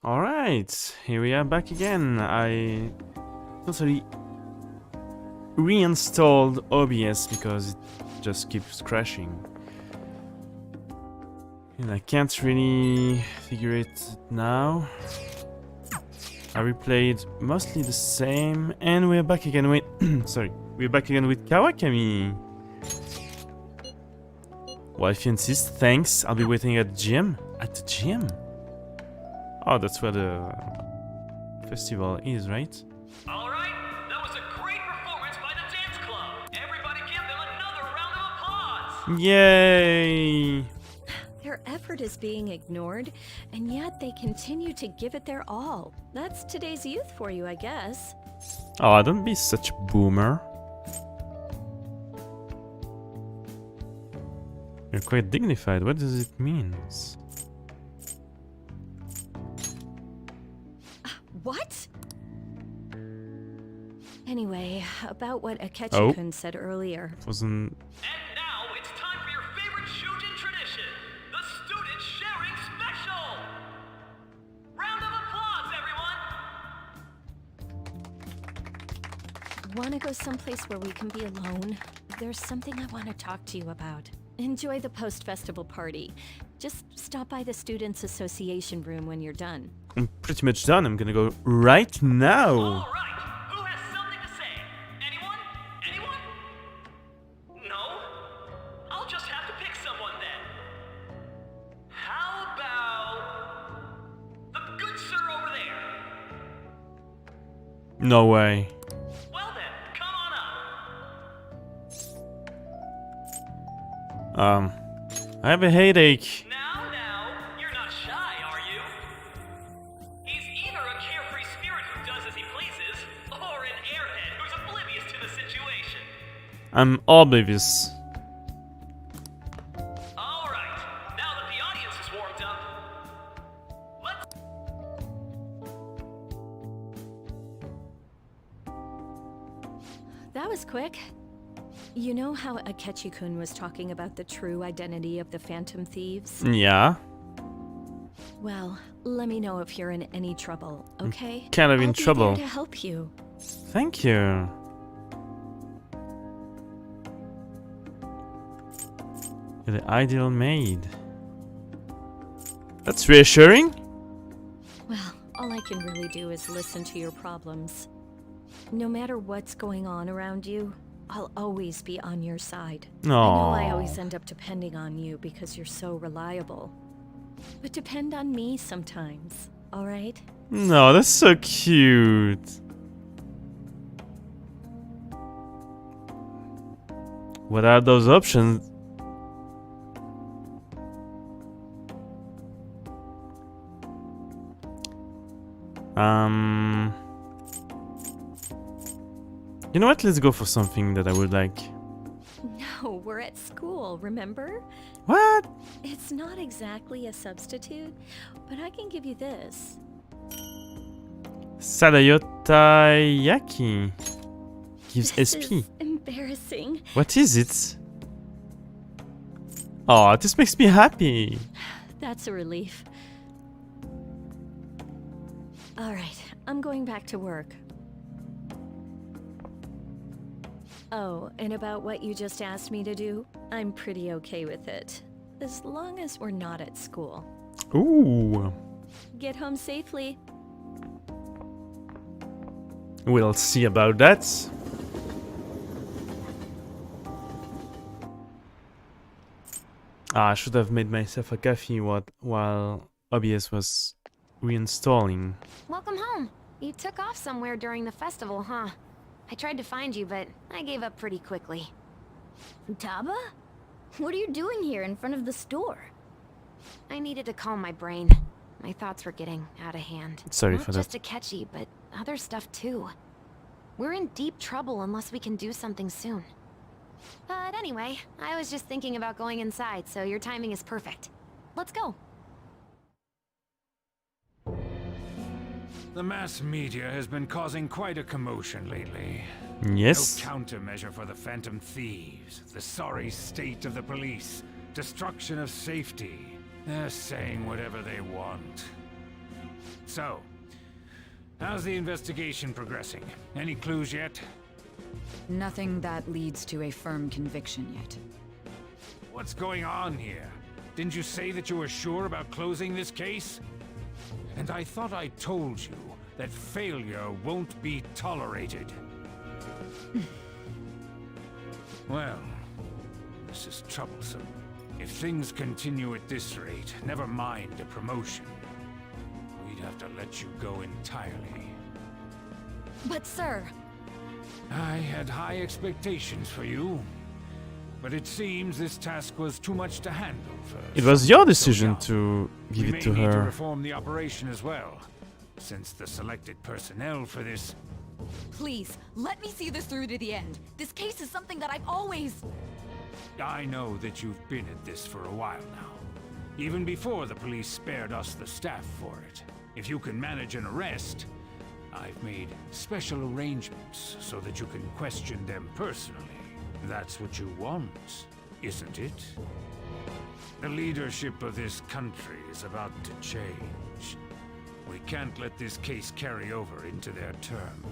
Alright, here we are back again. I totally reinstalled OBS because it just keeps crashing. And I can't really figure it now. I replayed mostly the same, and we're back again with we're back again with Kawakami. Well, if you insist, thanks. I'll be waiting at the gym. At the gym? Oh, that's where the festival is, right? Alright, that was a great performance by the dance club. Everybody give them another round of applause. Yay! Their effort is being ignored, and yet they continue to give it their all. That's today's youth for you, I guess. Oh, don't be such a boomer. You're quite dignified. What does it mean? What? Anyway, about what Akechi-kun said earlier. Wasn't... And now it's time for your favorite Shujin tradition, the Student Sharing Special. Round of applause, everyone. Want to go someplace where we can be alone? There's something I want to talk to you about. Enjoy the post-festival party. Just stop by the Students' Association room when you're done. I'm pretty much done. I'm gonna go right now. Alright, who has something to say? Anyone? Anyone? No? I'll just have to pick someone then. How about the good sir over there? No way. Well then, come on up. I have a headache. Now, you're not shy, are you? He's either a carefree spirit who does as he pleases, or an airhead who's oblivious to the situation. I'm oblivious. Alright, now that the audience is warmed up, let's... That was quick. You know how Akechi-kun was talking about the true identity of the Phantom Thieves? Yeah. Well, let me know if you're in any trouble, okay? Kind of in I'll be trouble. there to help you. Thank you. You're the ideal maid. That's reassuring. Well, all I can really do is listen to your problems. No matter what's going on around you, I'll always be on your side. I know I Aww. always end up depending on you because you're so reliable. But depend on me sometimes, alright? No, that's so cute. What are those options? You know what? Let's go for something that I would like. No, we're at school, remember? What? It's not exactly a substitute, but I can give you this. Sadayotayaki gives This SP. is embarrassing. What is it? Oh, this makes me happy. That's a relief. Alright, I'm going back to work. Oh, and about what you just asked me to do, I'm pretty okay with it. As long as we're not at school. Ooh. Get home safely. We'll see about that. I should have made myself a coffee while OBS was reinstalling. Welcome home. You took off somewhere during the festival, huh? I tried to find you, but I gave up pretty quickly. Futaba? What are you doing here in front of the store? I needed to calm my brain. My thoughts were getting out of hand. Sorry Not for just that. Akechi, but other stuff too. We're in deep trouble unless we can do something soon. But anyway, I was just thinking about going inside, so your timing is perfect. Let's go. The mass media has been causing quite a commotion lately. Yes. No countermeasure for the Phantom Thieves, the sorry state of the police, destruction of safety. They're saying whatever they want. So, how's the investigation progressing? Any clues yet? Nothing that leads to a firm conviction yet. What's going on here? Didn't you say that you were sure about closing this case? And I thought I told you that failure won't be tolerated. Well, this is troublesome. If things continue at this rate, never mind a promotion. We'd have to let you go entirely. But sir... I had high expectations for you, but it seems this task was too much to handle first. It was your So decision young. to give We it may to need to her. reform the operation as well, since the selected personnel for this... Please, let me see this through to the end. This case is something that I've always... I know that you've been at this for a while now, even before the police spared us the staff for it. If you can manage an arrest, I've made special arrangements so that you can question them personally. That's what you want, isn't it? The leadership of this country is about to change. We can't let this case carry over into their term.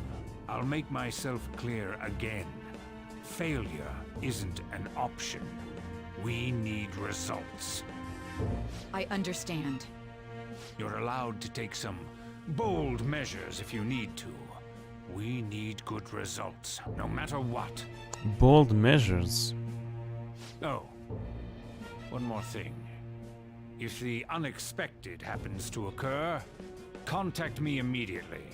I'll make myself clear again. Failure isn't an option. We need results. I understand. You're allowed to take some bold measures if you need to. We need good results, no matter what. Bold measures. Oh, one more thing. If the unexpected happens to occur, contact me immediately.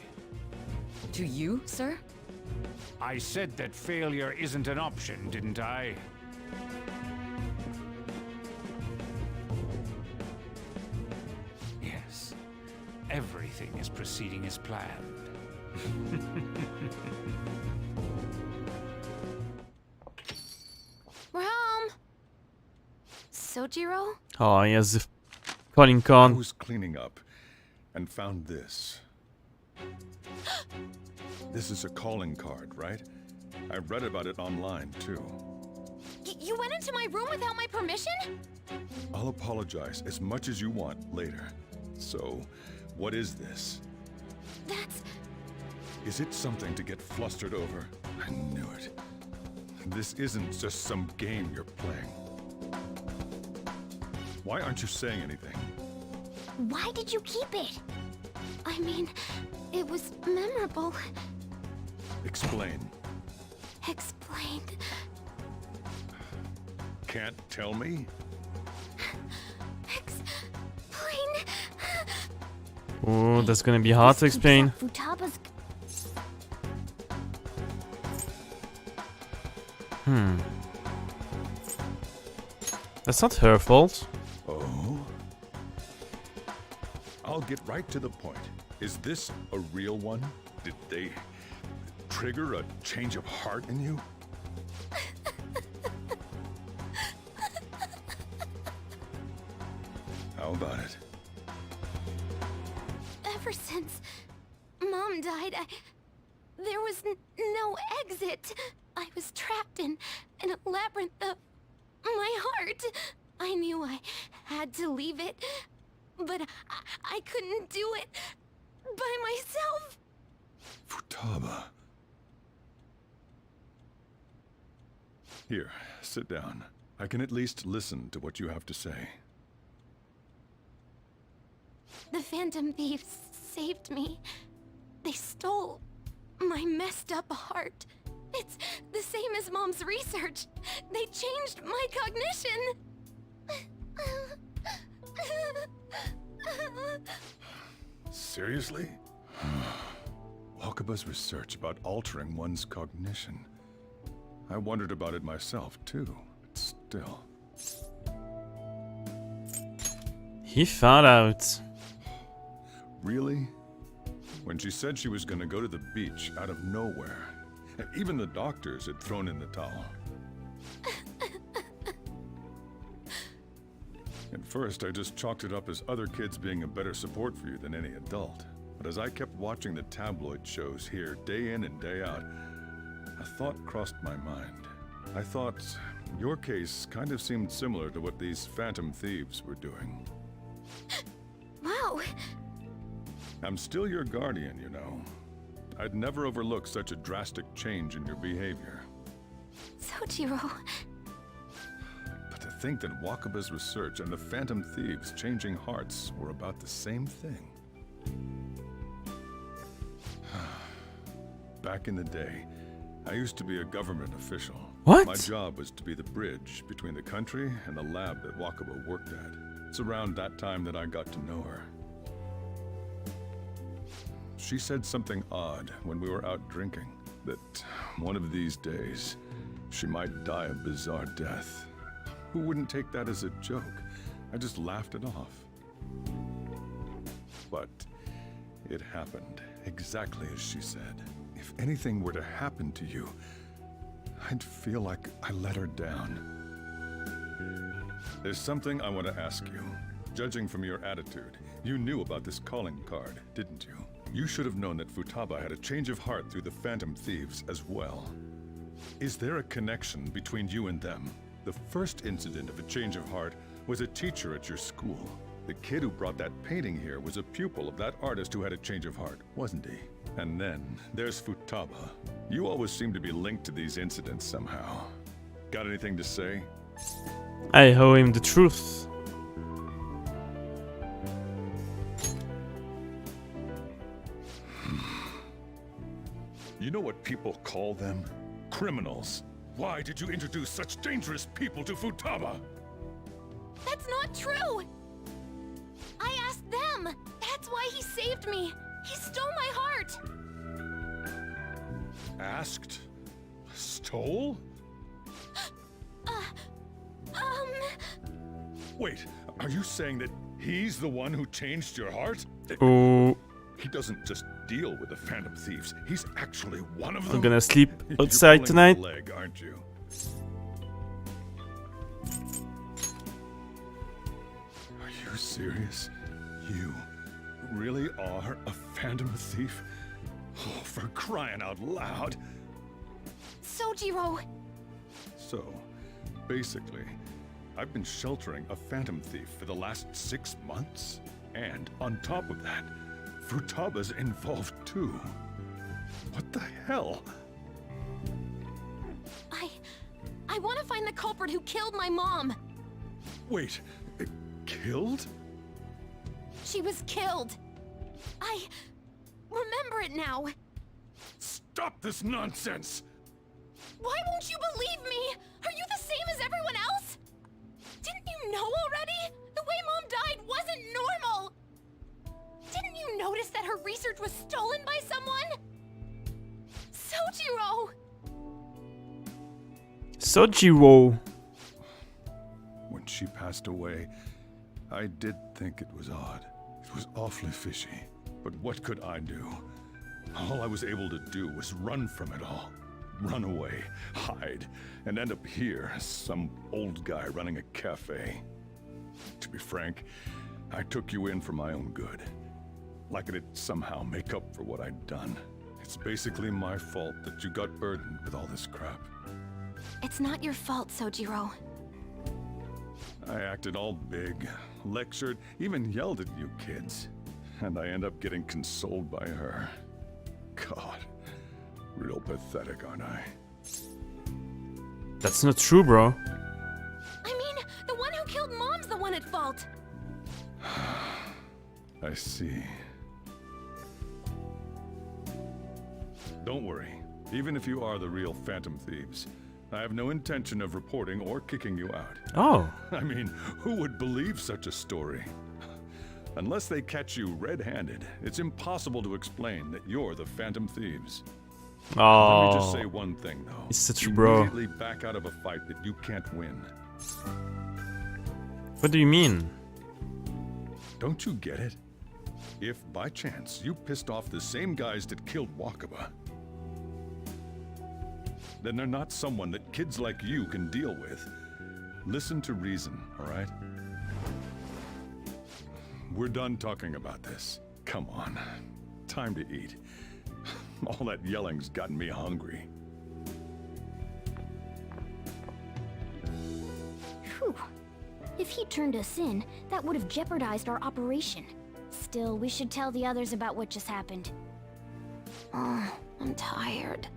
To you, sir? I said that failure isn't an option, didn't I? Yes. Everything is proceeding as planned. We're home. Sojiro? Oh, yes, the calling I card. was cleaning up and found this. This is a calling card, right? I read about it online, too. You went into my room without my permission? I'll apologize as much as you want later. So, what is this? That's... Is it something to get flustered over? I knew it. This isn't just some game you're playing. Why aren't you saying anything? Why did you keep it? I mean, it was memorable. Explain. Explain. Can't tell me? Explain. Oh, that's gonna be hard to explain. Futaba's... That's not her fault. Oh? I'll get right to the point. Is this a real one? Did they trigger a change of heart in you? How about it? Ever since Mom died, there was no exit. I was trapped in a labyrinth of my heart. I knew I had to leave it, but I couldn't do it by myself. Futaba. Here, sit down. I can at least listen to what you have to say. The Phantom Thieves saved me. They stole my messed up heart. It's the same as Mom's research. They changed my cognition. Seriously? Wakaba's research about altering one's cognition. I wondered about it myself, too, but still. He found out. Really? When she said she was gonna go to the beach out of nowhere, even the doctors had thrown in the towel. At first, I just chalked it up as other kids being a better support for you than any adult. But as I kept watching the tabloid shows here day in and day out, a thought crossed my mind. I thought your case kind of seemed similar to what these Phantom Thieves were doing. Wow. I'm still your guardian, you know. I'd never overlook such a drastic change in your behavior. Sojiro. But to think that Wakaba's research and the Phantom Thieves changing hearts were about the same thing. Back in the day, I used to be a government official. What? My job was to be the bridge between the country and the lab that Wakaba worked at. It's around that time that I got to know her. She said something odd when we were out drinking, that one of these days, she might die a bizarre death. Who wouldn't take that as a joke? I just laughed it off. But it happened exactly as she said. If anything were to happen to you, I'd feel like I let her down. There's something I want to ask you. Judging from your attitude, you knew about this calling card, didn't you? You should have known that Futaba had a change of heart through the Phantom Thieves as well. Is there a connection between you and them? The first incident of a change of heart was a teacher at your school. The kid who brought that painting here was a pupil of that artist who had a change of heart, wasn't he? And then there's Futaba. You always seem to be linked to these incidents somehow. Got anything to say? I owe him the truth. You know what people call them? Criminals. Why did you introduce such dangerous people to Futaba? That's not true! I asked them! That's why he saved me! He stole my heart! Asked? Stole? Wait, are you saying that he's the one who changed your heart? Oh, He doesn't just deal with the Phantom Thieves. He's actually one of them. I'm gonna sleep You're outside pulling tonight. my leg, aren't you? Are you serious? You really are a Phantom Thief? Oh, for crying out loud. Sojiro! So, basically, I've been sheltering a Phantom Thief for the last 6 months. And on top of that, Futaba's involved too. What the hell? I want to find the culprit who killed my mom! Wait, killed? She was killed! I remember it now! Stop this nonsense! Why won't you believe me? Are you the same as everyone else? Didn't you know already? The way Mom died wasn't normal! Didn't you notice that her research was stolen by someone? Sojiro! Sojiro. When she passed away, I did think it was odd. It was awfully fishy. But what could I do? All I was able to do was run from it all. Run away, hide, and end up here as some old guy running a cafe. To be frank, I took you in for my own good. Like it'd somehow make up for what I'd done. It's basically my fault that you got burdened with all this crap. It's not your fault, Sojiro. I acted all big, lectured, even yelled at you kids. And I end up getting consoled by her. God, real pathetic, aren't I? That's not true, bro. I mean, the one who killed Mom's the one at fault! I see. Don't worry. Even if you are the real Phantom Thieves, I have no intention of reporting or kicking you out. Oh. I mean, who would believe such a story? Unless they catch you red-handed, it's impossible to explain that you're the Phantom Thieves. Oh. Let me just say one thing, though. He's such a bro. Immediately back out of a fight that you can't win. What do you mean? Don't you get it? If, by chance, you pissed off the same guys that killed Wakaba, then they're not someone that kids like you can deal with. Listen to reason, all right? We're done talking about this. Come on. Time to eat. All that yelling's gotten me hungry. Phew. If he turned us in, that would have jeopardized our operation. Still, we should tell the others about what just happened. Oh, I'm tired.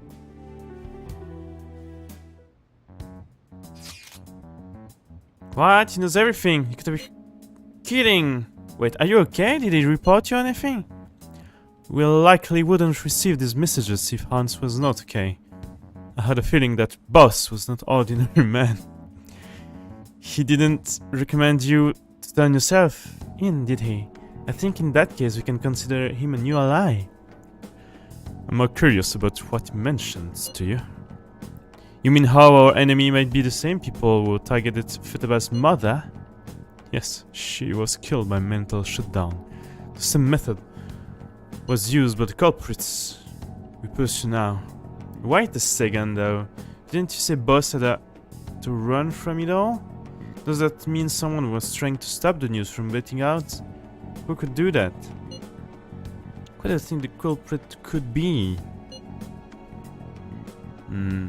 What? He knows everything. You could be kidding. Wait, are you okay? Did he report you or anything? We likely wouldn't receive these messages if Hans was not okay. I had a feeling that Boss was not ordinary man. He didn't recommend you to turn yourself in, did he? I think in that case we can consider him a new ally. I'm more curious about what he mentions to you. You mean how our enemy might be the same people who targeted Futaba's mother? Yes, she was killed by mental shutdown. The same method was used by the culprits we pursue now. Wait a second though, didn't you say Boss had to run from it all? Does that mean someone was trying to stop the news from getting out? Who could do that? What do you think the culprit could be?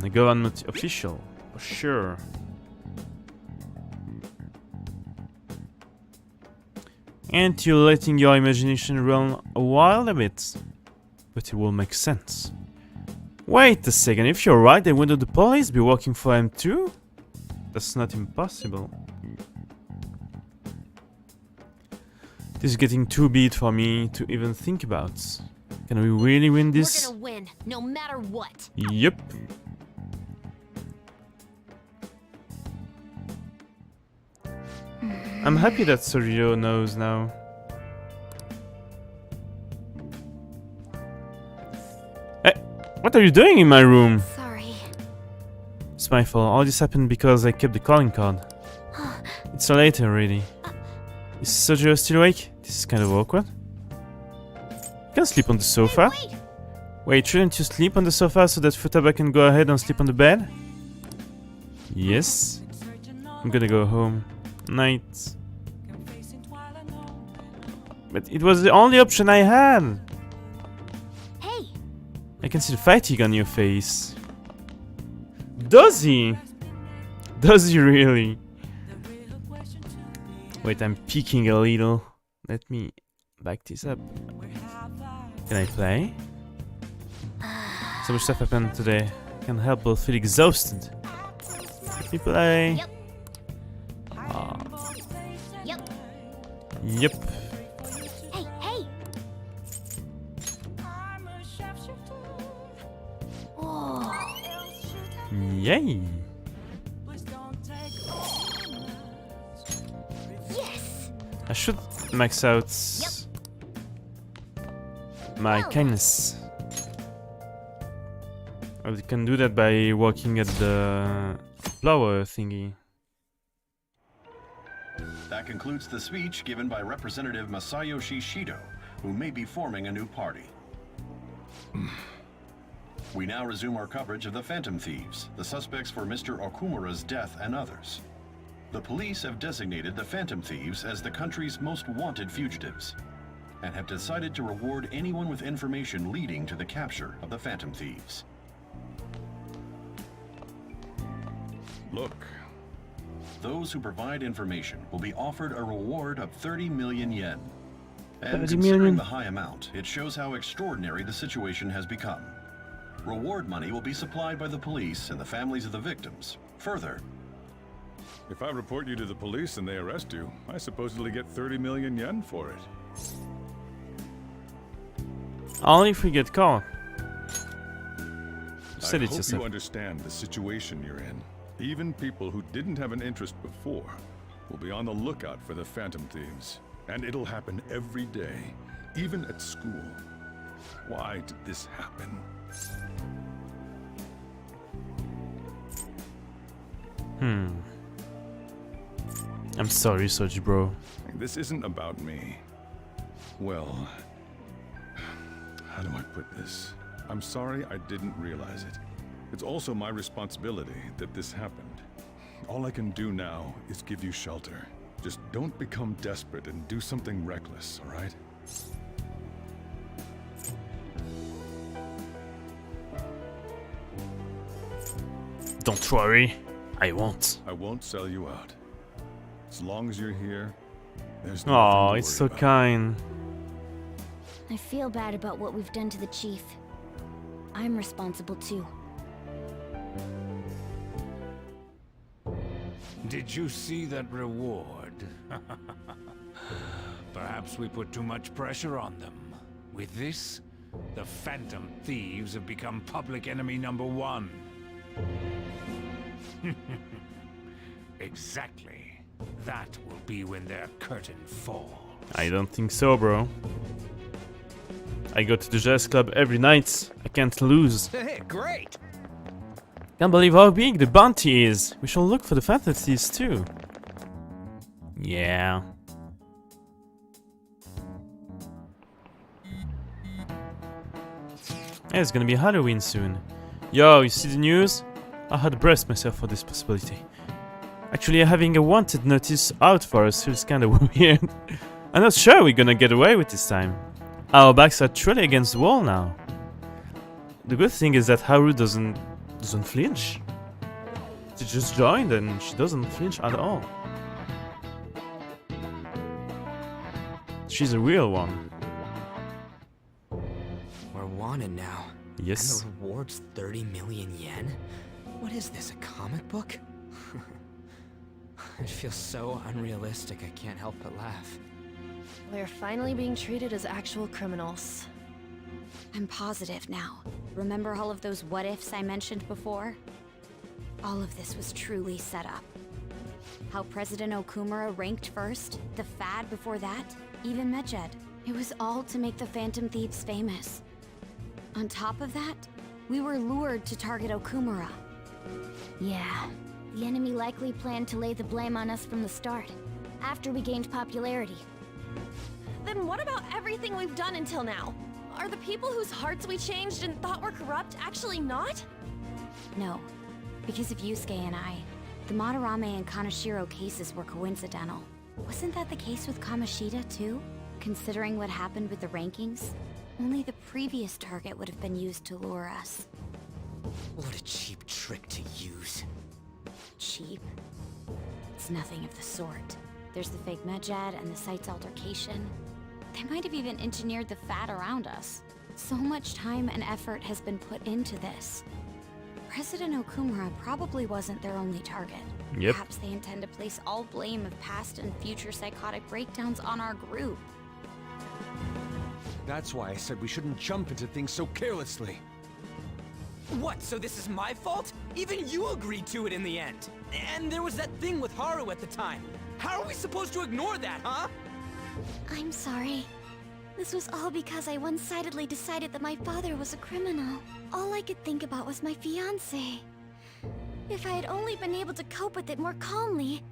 A government official, for sure. And you're letting your imagination run wild a bit. But it will make sense. Wait a second, if you're right, then wouldn't the police be working for him too? That's not impossible. This is getting too big for me to even think about. Can we really win this? We're gonna win, no matter what. Yep. I'm happy that Soryo knows now. Hey, what are you doing in my room? Sorry. It's my fault. All this happened because I kept the calling card. It's so late already. Is Soryo still awake? This is kind of awkward. You can sleep on the sofa. Hey, wait! Wait, shouldn't you sleep on the sofa so that Futaba can go ahead and sleep on the bed? Yes. I'm gonna go home. Night. But it was the only option I had. Hey! I can see the fatigue on your face. Does he? Does he really? Wait, I'm peeking a little. Let me back this up. Can I play? So much stuff happened today. Can't help but feel exhausted. Let me play. Yep. Yep. Yep. Hey, hey! Oh. Yay. Yes! I should max out my kindness. I can do that by walking at the flower thingy. That concludes the speech given by Representative Masayoshi Shido, who may be forming a new party. We now resume our coverage of the Phantom Thieves, the suspects for Mr. Okumura's death and others. The police have designated the Phantom Thieves as the country's most wanted fugitives, and have decided to reward anyone with information leading to the capture of the Phantom Thieves. Look, Those who provide information will be offered a reward of 30 million yen. And 30 considering million? the high amount, it shows how extraordinary the situation has become. Reward money will be supplied by the police and the families of the victims. Further, if I report you to the police and they arrest you, I supposedly get 30 million yen for it. Only if we get caught. I Said it hope yourself. you understand the situation you're in. Even people who didn't have an interest before will be on the lookout for the Phantom Thieves. And it'll happen every day, even at school. Why did this happen? I'm sorry, Soji bro. This isn't about me. Well, how do I put this? I'm sorry I didn't realize it. It's also my responsibility that this happened. All I can do now is give you shelter. Just don't become desperate and do something reckless, all right? Don't worry, I won't. I won't sell you out. As long as you're here, there's Oh, nothing to it's worry so about. kind. I feel bad about what we've done to the chief. I'm responsible too. Did you see that reward? Perhaps we put too much pressure on them. With this, the Phantom Thieves have become public enemy #1. Exactly. That will be when their curtain falls. I don't think so, bro. I go to the jazz club every night. I can't lose. Hey, great! Can't believe how big the bounty is. We shall look for the Phantom Thieves too. Yeah. Yeah, it's gonna be Halloween soon. Yo, you see the news? I had braced myself for this possibility. Actually, having a wanted notice out for us feels kinda weird. I'm not sure we're gonna get away with this time. Our backs are truly against the wall now. The good thing is that Haru doesn't flinch. She just joined and she doesn't flinch at all. She's a real one. We're wanted now. Yes. And the reward's 30 million yen? What is this, a comic book? It feels so unrealistic, I can't help but laugh. We're finally being treated as actual criminals. I'm positive now. Remember all of those what-ifs I mentioned before? All of this was truly set up. How President Okumura ranked first, the Fad before that, even Medjed. It was all to make the Phantom Thieves famous. On top of that, we were lured to target Okumura. Yeah, the enemy likely planned to lay the blame on us from the start, after we gained popularity. Then what about everything we've done until now? Are the people whose hearts we changed and thought were corrupt actually not? No, because of Yusuke and I, the Madarame and Kaneshiro cases were coincidental. Wasn't that the case with Kamoshida too? Considering what happened with the rankings, only the previous target would have been used to lure us. What a cheap trick to use. Cheap? It's nothing of the sort. There's the fake Medjed and the site's altercation. They might have even engineered the Fad around us. So much time and effort has been put into this. President Okumura probably wasn't their only target. Yep. Perhaps they intend to place all blame of past and future psychotic breakdowns on our group. That's why I said we shouldn't jump into things so carelessly. What, so this is my fault? Even you agreed to it in the end. And there was that thing with Haru at the time. How are we supposed to ignore that, huh? I'm sorry. This was all because I one-sidedly decided that my father was a criminal. All I could think about was my fiancé. If I had only been able to cope with it more calmly.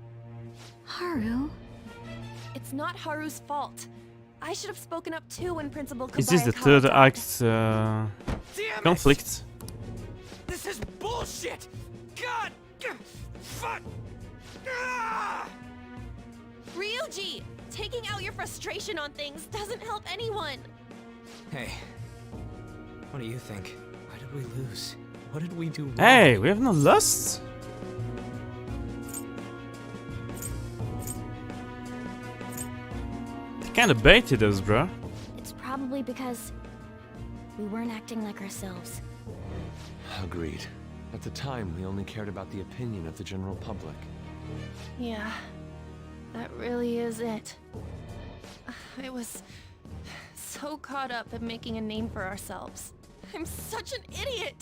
Haru? It's not Haru's fault. I should have spoken up too when Principal Kobayakawa Is this the third died. act Damn conflict? it! This is bullshit! God! Fuck! Ah! Ryuji! Taking out your frustration on things doesn't help anyone! Hey, what do you think? Why did we lose? What did we do wrong? Hey, we have not lost. They kind of baited us, bro. It's probably because we weren't acting like ourselves. Agreed. At the time, we only cared about the opinion of the general public. Yeah, that really is it. I was so caught up in making a name for ourselves. I'm such an idiot!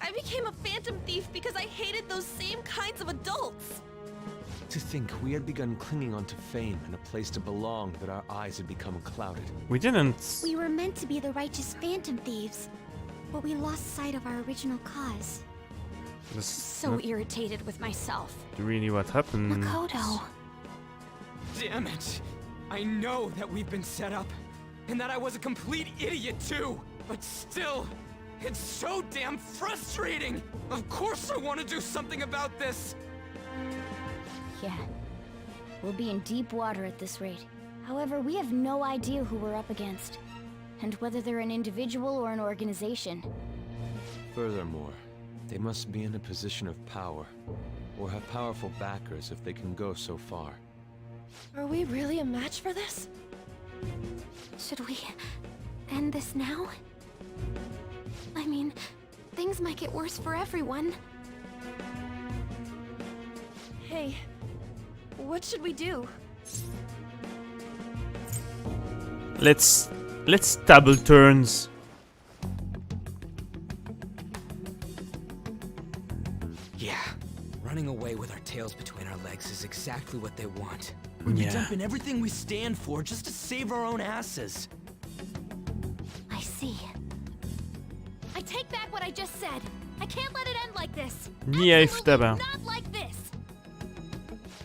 I became a phantom thief because I hated those same kinds of adults! To think we had begun clinging onto fame and a place to belong, that our eyes had become clouded. We didn't. We were meant to be the righteous phantom thieves, but we lost sight of our original cause. That's So not irritated with myself. really what happened. Makoto. Damn it! I know that we've been set up, and that I was a complete idiot too! But still, it's so damn frustrating! Of course I want to do something about this! Yeah. We'll be in deep water at this rate. However, we have no idea who we're up against, and whether they're an individual or an organization. Furthermore, they must be in a position of power, or have powerful backers if they can go so far. Are we really a match for this? Should we end this now? I mean, things might get worse for everyone. Hey, what should we do? Let's double turns. Yeah, running away with our tails between our legs is exactly what they want. We'd be dumping everything we stand for just to save our own asses. I see. I take back what I just said. I can't let it end like this. Nie w tebe. Not like this.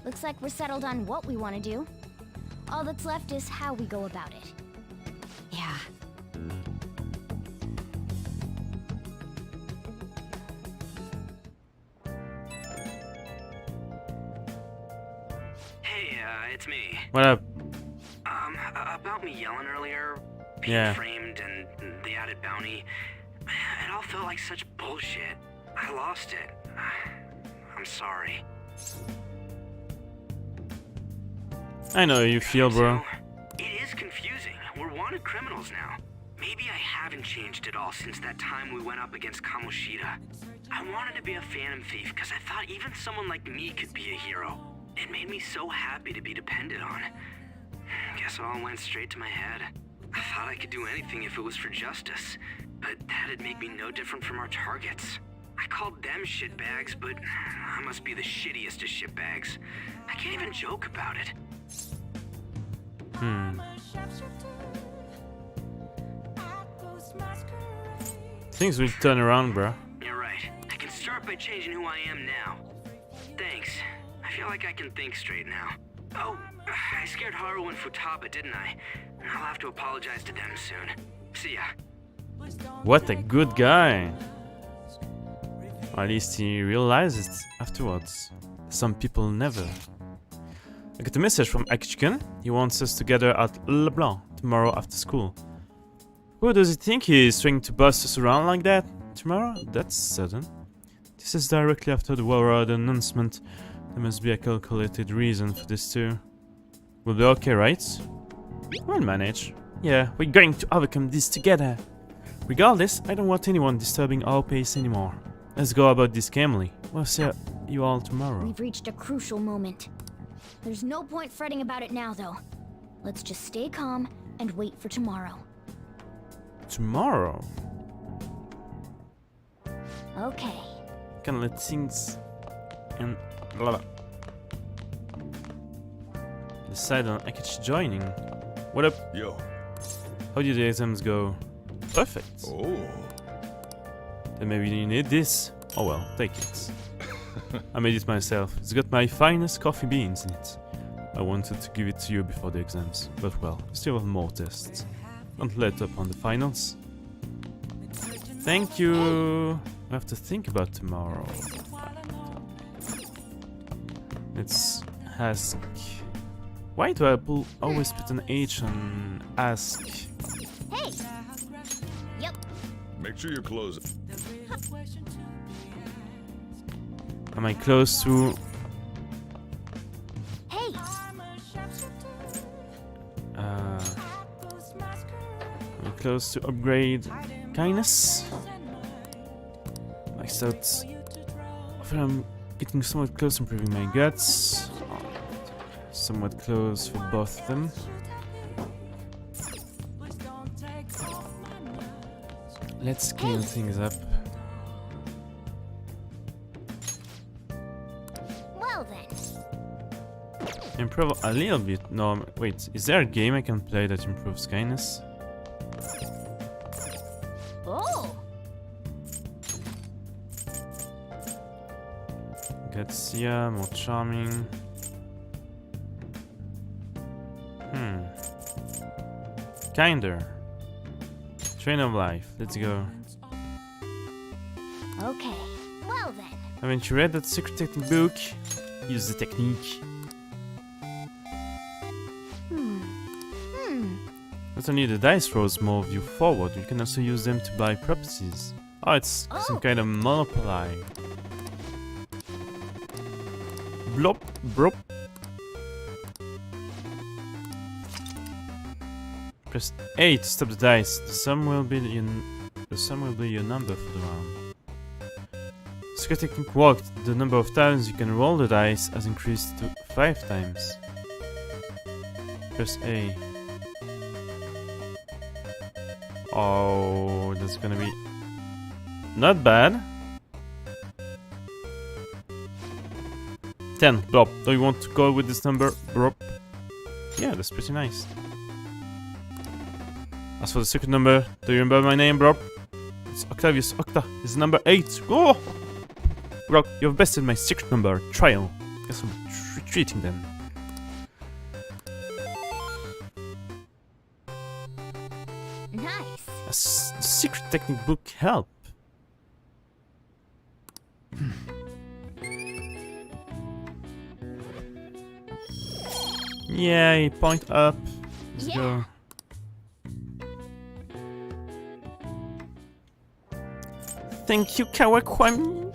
Looks like we're settled on what we want to do. All that's left is how we go about it. Yeah. Hey, it's me. What up? About me yelling earlier, being Yeah. framed and the added bounty, it all felt like such bullshit. I lost it. I'm sorry. I know how you feel, bro. It is confusing. We're wanted criminals now. Maybe I haven't changed at all since that time we went up against Kamoshida. I wanted to be a phantom thief because I thought even someone like me could be a hero. It made me so happy to be depended on. Guess it all went straight to my head. I thought I could do anything if it was for justice, but that'd make me no different from our targets. I called them shitbags, but I must be the shittiest of shitbags. I can't even joke about it. Things will turn around, bro. You're right. I can start by changing who I am now. Thanks. I feel like I can think straight now. Oh, I scared Haru and Futaba, didn't I? I'll have to apologize to them soon. See ya. What a good guy. Or at least he realized it afterwards. Some people never. I got a message from Akichikan. He wants us to gather at LeBlanc tomorrow after school. Who does he think he is trying to bust us around like that? Tomorrow? That's sudden. This is directly after the Warlord announcement. There must be a calculated reason for this too. We'll be okay, right? We'll manage. Yeah, we're going to overcome this together. Regardless, I don't want anyone disturbing our pace anymore. Let's go about this calmly. We'll see you all tomorrow. We've reached a crucial moment. There's no point fretting about it now, though. Let's just stay calm and wait for tomorrow. Tomorrow? Okay. Can let things and blah blah. Decide on Akichi joining. What up? Yo. How did the exams go? Perfect. Oh. Then maybe you need this. Oh well, take it. I made it myself. It's got my finest coffee beans in it. I wanted to give it to you before the exams, but well, still have more tests. Don't let up on the finals. Thank you. I have to think about tomorrow. Let's ask. Why do I always put an H on ask? Hey! Yep. Make sure you're closing. Am I close to... Hey! Am I close to upgrade kindness? Like that. I'm getting somewhat close to improving my guts. Somewhat close for both of them. Let's clean things up. Well then. Improve a little bit. No, wait. Is there a game I can play that improves kindness? Oh! Grazia, more charming. Kinder. Train of life. Let's go. Okay. Well then. Haven't you read that secret technique book? Use the technique. Not only the dice rolls move you forward, you can also use them to buy properties. Oh, it's some kind of monopoly. Blop, brop. Press A to stop the dice. The sum will be your number for the round. Secret technique worked. The number of times you can roll the dice has increased to 5 times. Press A. Oh, that's gonna be not bad. 10. Blob. Do you want to go with this number, Blob? Yeah, that's pretty nice. As for the secret number, do you remember my name, Blob? It's Octavius Octa. It's number 8. Oh! Blob, you've bested my secret number. Trial. Guess I'm retreating then. Nice. A secret technique book help. Yay, point up. Let's go. Thank you, Kawakwami.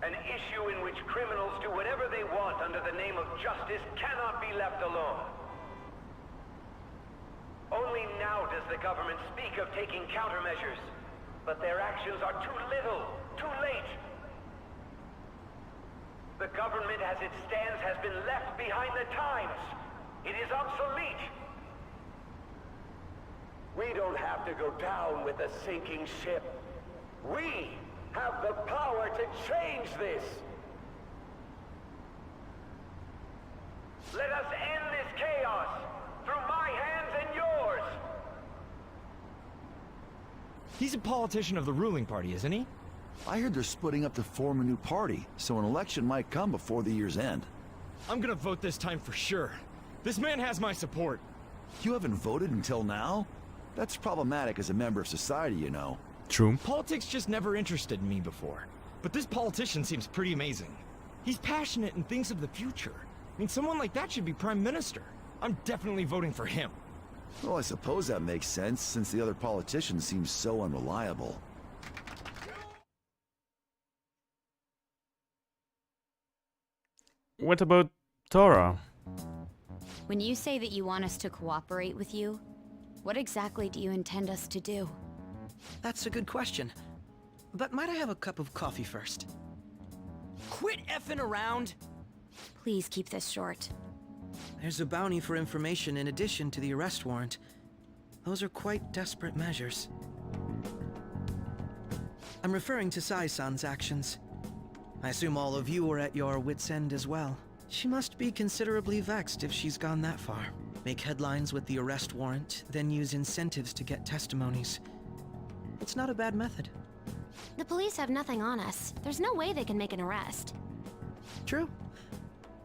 An issue in which criminals do whatever they want under the name of justice cannot be left alone. Only now does the government speak of taking countermeasures, but their actions are too little, too late. The government as it stands has been left behind the times. It is obsolete. We don't have to go down with a sinking ship. We have the power to change this. Let us end this chaos through my hands and yours. He's a politician of the ruling party, isn't he? I heard they're splitting up to form a new party, so an election might come before the year's end. I'm gonna vote this time for sure. This man has my support. You haven't voted until now? That's problematic as a member of society, you know. True. Politics just never interested me before. But this politician seems pretty amazing. He's passionate and thinks of the future. I mean, someone like that should be prime minister. I'm definitely voting for him. Well, I suppose that makes sense, since the other politician seems so unreliable. What about Tora? When you say that you want us to cooperate with you, what exactly do you intend us to do? That's a good question. But might I have a cup of coffee first? Quit effing around! Please keep this short. There's a bounty for information in addition to the arrest warrant. Those are quite desperate measures. I'm referring to Sai-san's actions. I assume all of you are at your wits' end as well. She must be considerably vexed if she's gone that far. Make headlines with the arrest warrant, then use incentives to get testimonies. It's not a bad method. The police have nothing on us. There's no way they can make an arrest. True.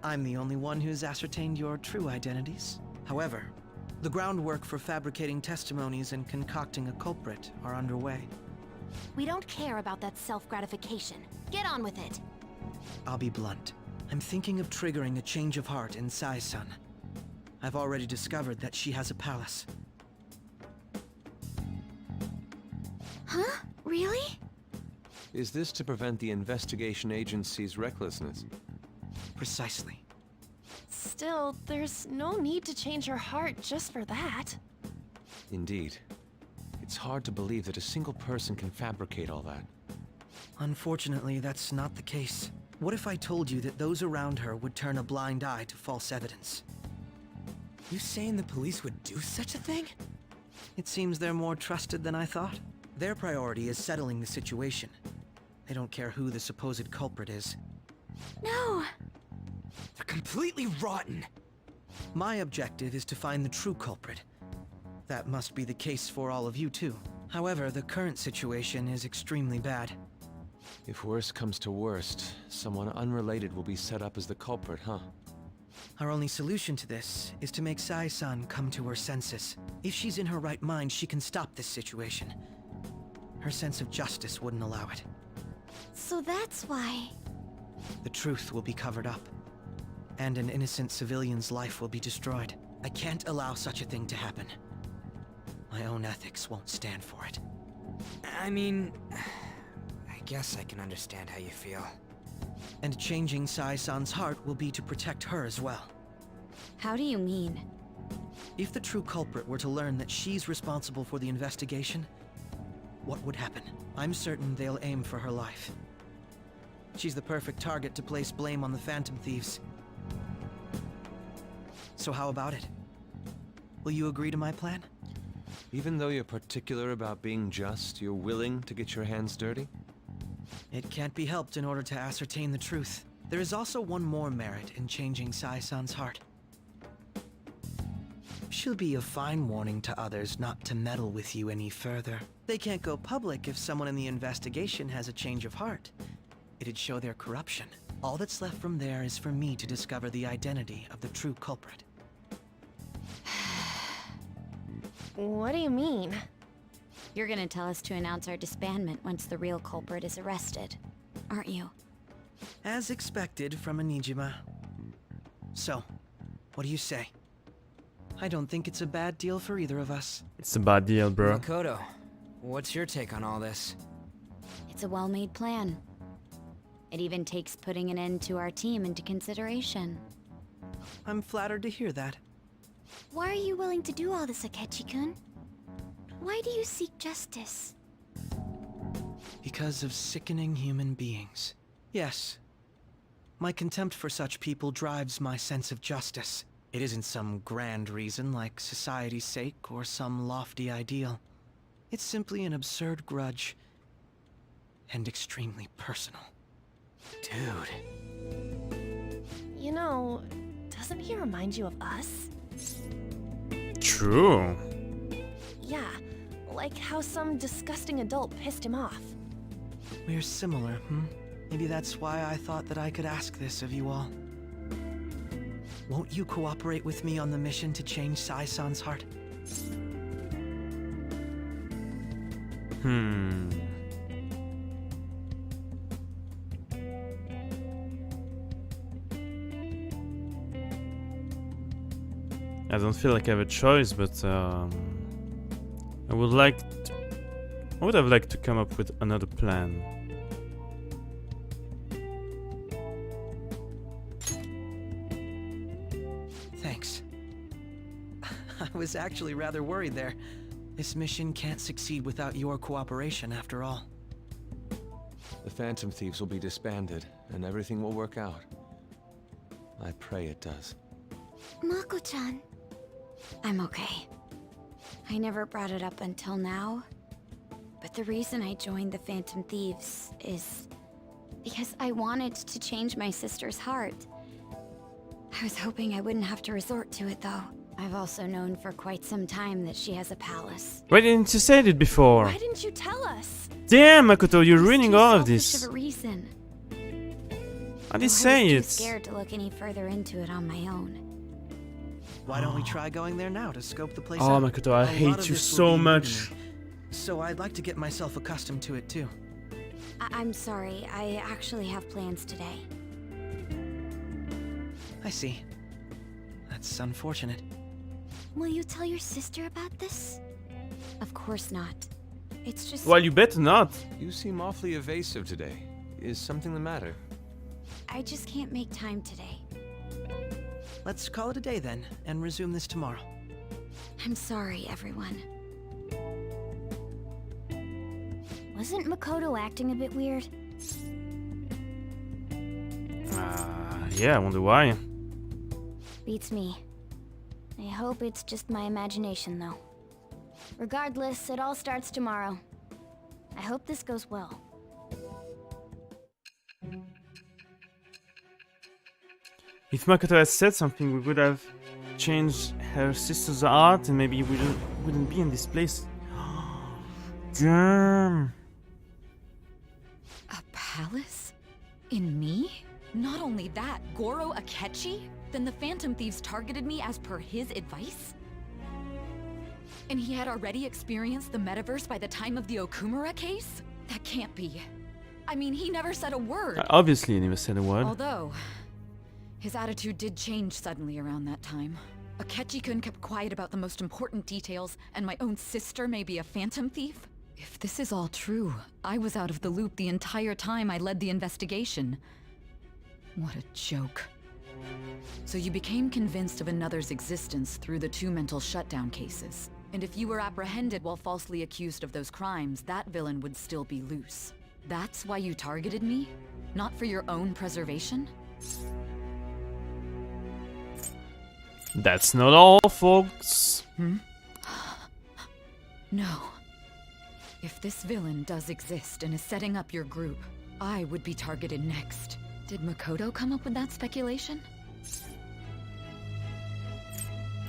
I'm the only one who's ascertained your true identities. However, the groundwork for fabricating testimonies and concocting a culprit are underway. We don't care about that self-gratification. Get on with it. I'll be blunt. I'm thinking of triggering a change of heart in Sai-san. I've already discovered that she has a palace. Huh? Really? Is this to prevent the investigation agency's recklessness? Precisely. Still, there's no need to change her heart just for that. Indeed. It's hard to believe that a single person can fabricate all that. Unfortunately, that's not the case. What if I told you that those around her would turn a blind eye to false evidence? You saying the police would do such a thing? It seems they're more trusted than I thought. Their priority is settling the situation. They don't care who the supposed culprit is. No! They're completely rotten! My objective is to find the true culprit. That must be the case for all of you too. However, the current situation is extremely bad. If worst comes to worst, someone unrelated will be set up as the culprit, huh? Our only solution to this is to make Sai-san come to her senses. If she's in her right mind, she can stop this situation. Her sense of justice wouldn't allow it. So that's why... The truth will be covered up, and an innocent civilian's life will be destroyed. I can't allow such a thing to happen. My own ethics won't stand for it. I mean... I guess I can understand how you feel. And changing Sai-san's heart will be to protect her as well. How do you mean? If the true culprit were to learn that she's responsible for the investigation, what would happen? I'm certain they'll aim for her life. She's the perfect target to place blame on the Phantom Thieves. So how about it? Will you agree to my plan? Even though you're particular about being just, you're willing to get your hands dirty? It can't be helped in order to ascertain the truth. There is also one more merit in changing Sai-san's heart. She'll be a fine warning to others not to meddle with you any further. They can't go public if someone in the investigation has a change of heart. It'd show their corruption. All that's left from there is for me to discover the identity of the true culprit. What do you mean? You're gonna tell us to announce our disbandment once the real culprit is arrested, aren't you? As expected from a Nijima. So, what do you say? I don't think it's a bad deal for either of us. It's a bad deal, bro. Makoto, what's your take on all this? It's a well-made plan. It even takes putting an end to our team into consideration. I'm flattered to hear that. Why are you willing to do all this, Akechi-kun? Why do you seek justice? Because of sickening human beings. Yes. My contempt for such people drives my sense of justice. It isn't some grand reason like society's sake or some lofty ideal. It's simply an absurd grudge. And extremely personal. Dude. You know, doesn't he remind you of us? True. Yeah, like how some disgusting adult pissed him off. We're similar, Maybe that's why I thought that I could ask this of you all. Won't you cooperate with me on the mission to change Sai-san's heart? I don't feel like I have a choice, but I would have liked to come up with another plan. Thanks. I was actually rather worried there. This mission can't succeed without your cooperation, after all. The Phantom Thieves will be disbanded, and everything will work out. I pray it does. Mako-chan. I'm okay. I never brought it up until now. But the reason I joined the Phantom Thieves is because I wanted to change my sister's heart. I was hoping I wouldn't have to resort to it, though. I've also known for quite some time that she has a palace. Why didn't you say it before? Why didn't you tell us? Damn, Makoto, you're ruining all of Of this. a reason. How do you say I it? was too scared to look any further into it on my own. Why don't we try going there now to scope the place Oh, out? Makoto, I A lot hate of you this will so be new to much. me, so I'd like to get myself accustomed to it too. I'm sorry, I actually have plans today. I see. That's unfortunate. Will you tell your sister about this? Of course not. It's just... Well, you better not. You seem awfully evasive today. Is something the matter? I just can't make time today. Let's call it a day then, and resume this tomorrow. I'm sorry, everyone. Wasn't Makoto acting a bit weird? Yeah, I wonder why. Beats me. I hope it's just my imagination, though. Regardless, it all starts tomorrow. I hope this goes well. If Makoto had said something, we would have changed her sister's art and maybe we wouldn't be in this place. Damn. A palace? In me? Not only that, Goro Akechi? Then the Phantom Thieves targeted me as per his advice? And he had already experienced the metaverse by the time of the Okumura case? That can't be. I mean, he never said a word. Obviously, he never said a word. Although, his attitude did change suddenly around that time. Akechi-kun kept quiet about the most important details, and my own sister may be a Phantom Thief? If this is all true, I was out of the loop the entire time I led the investigation. What a joke. So you became convinced of another's existence through the 2 mental shutdown cases. And if you were apprehended while falsely accused of those crimes, that villain would still be loose. That's why you targeted me? Not for your own preservation? That's not all, folks. No. If this villain does exist and is setting up your group, I would be targeted next. Did Makoto come up with that speculation?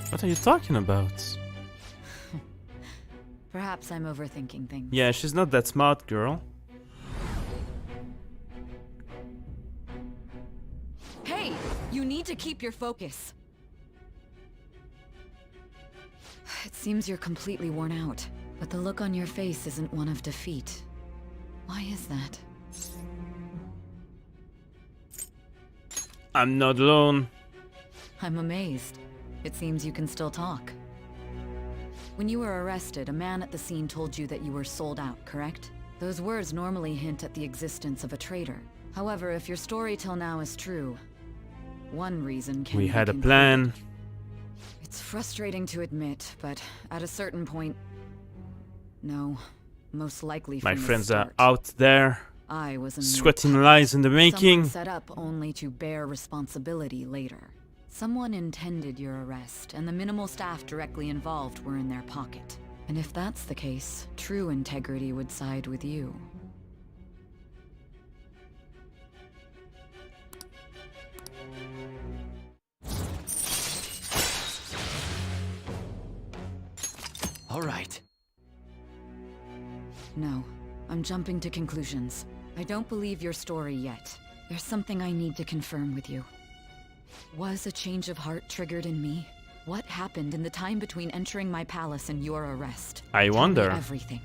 What are you talking about? Perhaps I'm overthinking things. Yeah, she's not that smart, girl. Hey! You need to keep your focus. It seems you're completely worn out, but the look on your face isn't one of defeat. Why is that? I'm not alone. I'm amazed. It seems you can still talk. When you were arrested, a man at the scene told you that you were sold out, correct? Those words normally hint at the existence of a traitor. However, if your story till now is true, one reason can We be had a concluded. plan. It's frustrating to admit, but at a certain point... No, most likely from My the friends are start, out there, I was a mere sweating lies in the making. Someone set up only to bear responsibility later. Someone intended your arrest, and the minimal staff directly involved were in their pocket. And if that's the case, true integrity would side with you. All right. No, I'm jumping to conclusions. I don't believe your story yet. There's something I need to confirm with you. Was a change of heart triggered in me? What happened in the time between entering my palace and your arrest? I Tell me wonder. everything.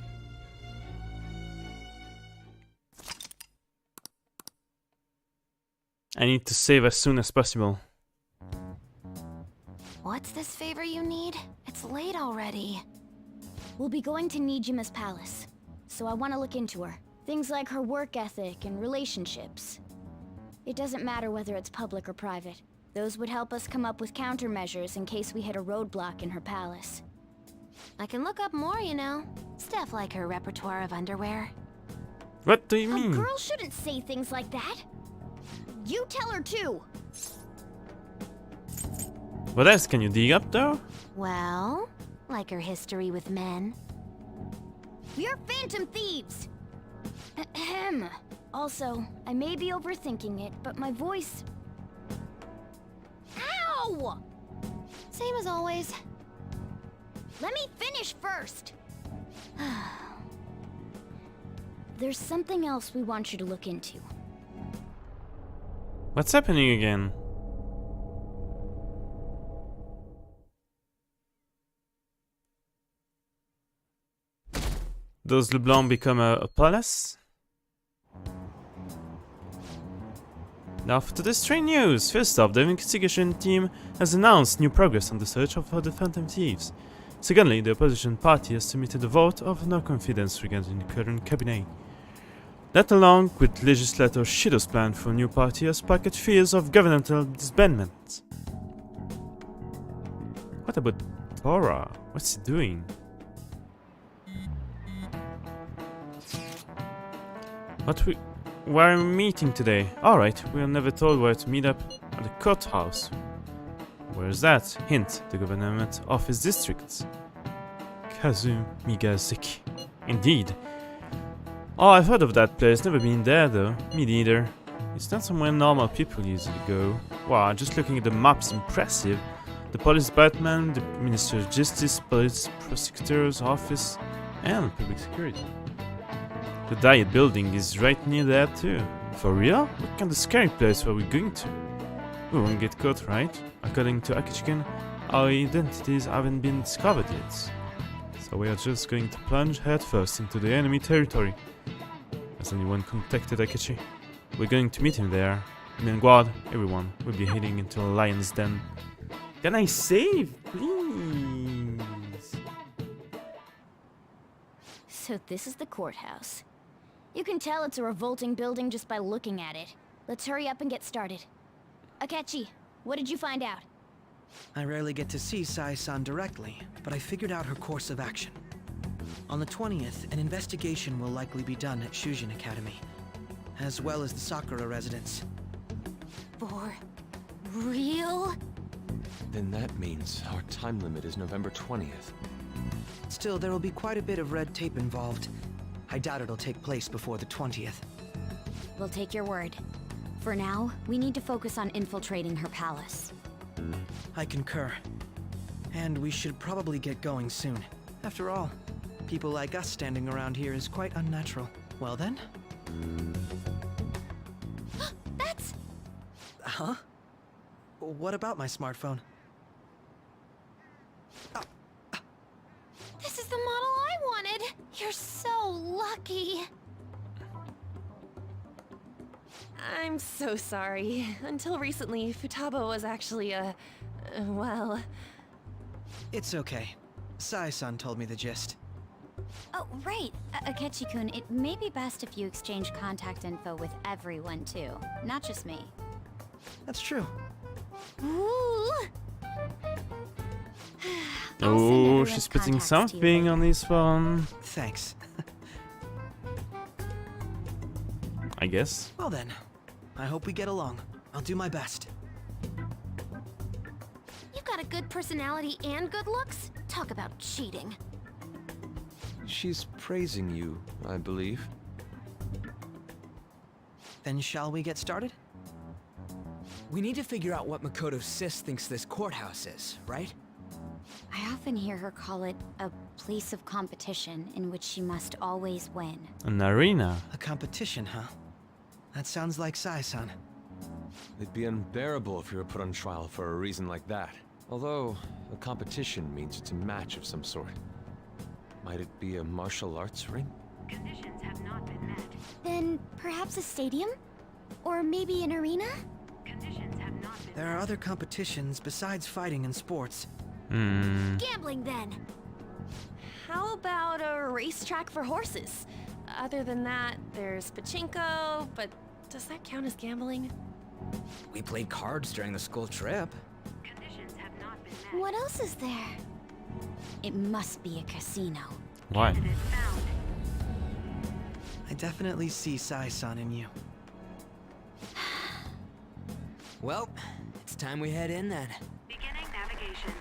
I need to save as soon as possible. What's this favor you need? It's late already. We'll be going to Nijima's palace, so I want to look into her. Things like her work ethic and relationships. It doesn't matter whether it's public or private. Those would help us come up with countermeasures in case we hit a roadblock in her palace. I can look up more, you know. Stuff like her repertoire of underwear. What do you A mean? girl shouldn't say things like that. You tell her too. What else can you dig up though? Well, like her history with men. We're phantom thieves! Ahem. Also, I may be overthinking it, but my voice... Ow! Same as always. Let me finish first! There's something else we want you to look into. What's happening again? Does LeBlanc become a palace? Now for today's strange news. First off, the investigation team has announced new progress on the search for the Phantom Thieves. Secondly, the opposition party has submitted a vote of no confidence regarding the current cabinet. That, along with legislator Shido's plan for a new party, has sparked fears of governmental disbandment. What about Tora? What's he doing? Where are we meeting today? Alright, we are never told where to meet up at the courthouse. Where's that? Hint, the government office district. Kazumigazeki. Indeed. Oh, I've heard of that place, never been there though. Me neither. It's not somewhere normal people usually go. Wow, just looking at the map's impressive. The police department, the Ministry of Justice, police prosecutor's office, and public security. The Diet building is right near there too. For real? What kind of scary place are we going to? We won't get caught, right? According to Akichiken, our identities haven't been discovered yet. So we are just going to plunge headfirst into the enemy territory. Has anyone contacted Akechi? We're going to meet him there. Guard, everyone, will be heading into a lion's den. Can I save, please? So this is the courthouse. You can tell it's a revolting building just by looking at it. let's hurry up and get started. Akechi, what did you find out? I rarely get to see Sai-san directly, but I figured out her course of action. On the 20th, an investigation will likely be done at Shujin Academy, as well as the Sakura residence. For real? Then that means our time limit is November 20th. Still, there will be quite a bit of red tape involved. I doubt it'll take place before the 20th. We'll take your word. For now, we need to focus on infiltrating her palace. I concur. And we should probably get going soon. After all, people like us standing around here is quite unnatural. Well then? That's... Huh? What about my smartphone? This is the model I wanted! You're so lucky! I'm so sorry. Until recently, Futaba was actually well... It's okay. Sai-san told me the gist. Oh, right. Akechi-kun, it may be best if you exchange contact info with everyone, too. Not just me. That's true. Ooh! Oh, she's putting something on this one. Thanks. I guess. Well then, I hope we get along. I'll do my best. You got a good personality and good looks? Talk about cheating. She's praising you, I believe. Then shall we get started? We need to figure out what Makoto Sis thinks this courthouse is, right? I often hear her call it a place of competition in which she must always win. An arena. A competition, huh? That sounds like Sai-san. It'd be unbearable if you were put on trial for a reason like that. Although, a competition means it's a match of some sort. Might it be a martial arts ring? Conditions have not been met. Then perhaps a stadium? Or maybe an arena? Conditions have not been There are other competitions besides fighting and sports. Gambling, then! How about a racetrack for horses? Other than that, there's pachinko, but does that count as gambling? We played cards during the school trip. Conditions have not been met. What else is there? It must be a casino. Why? I definitely see Sai-san in you. Well, it's time we head in then. Beginning navigation.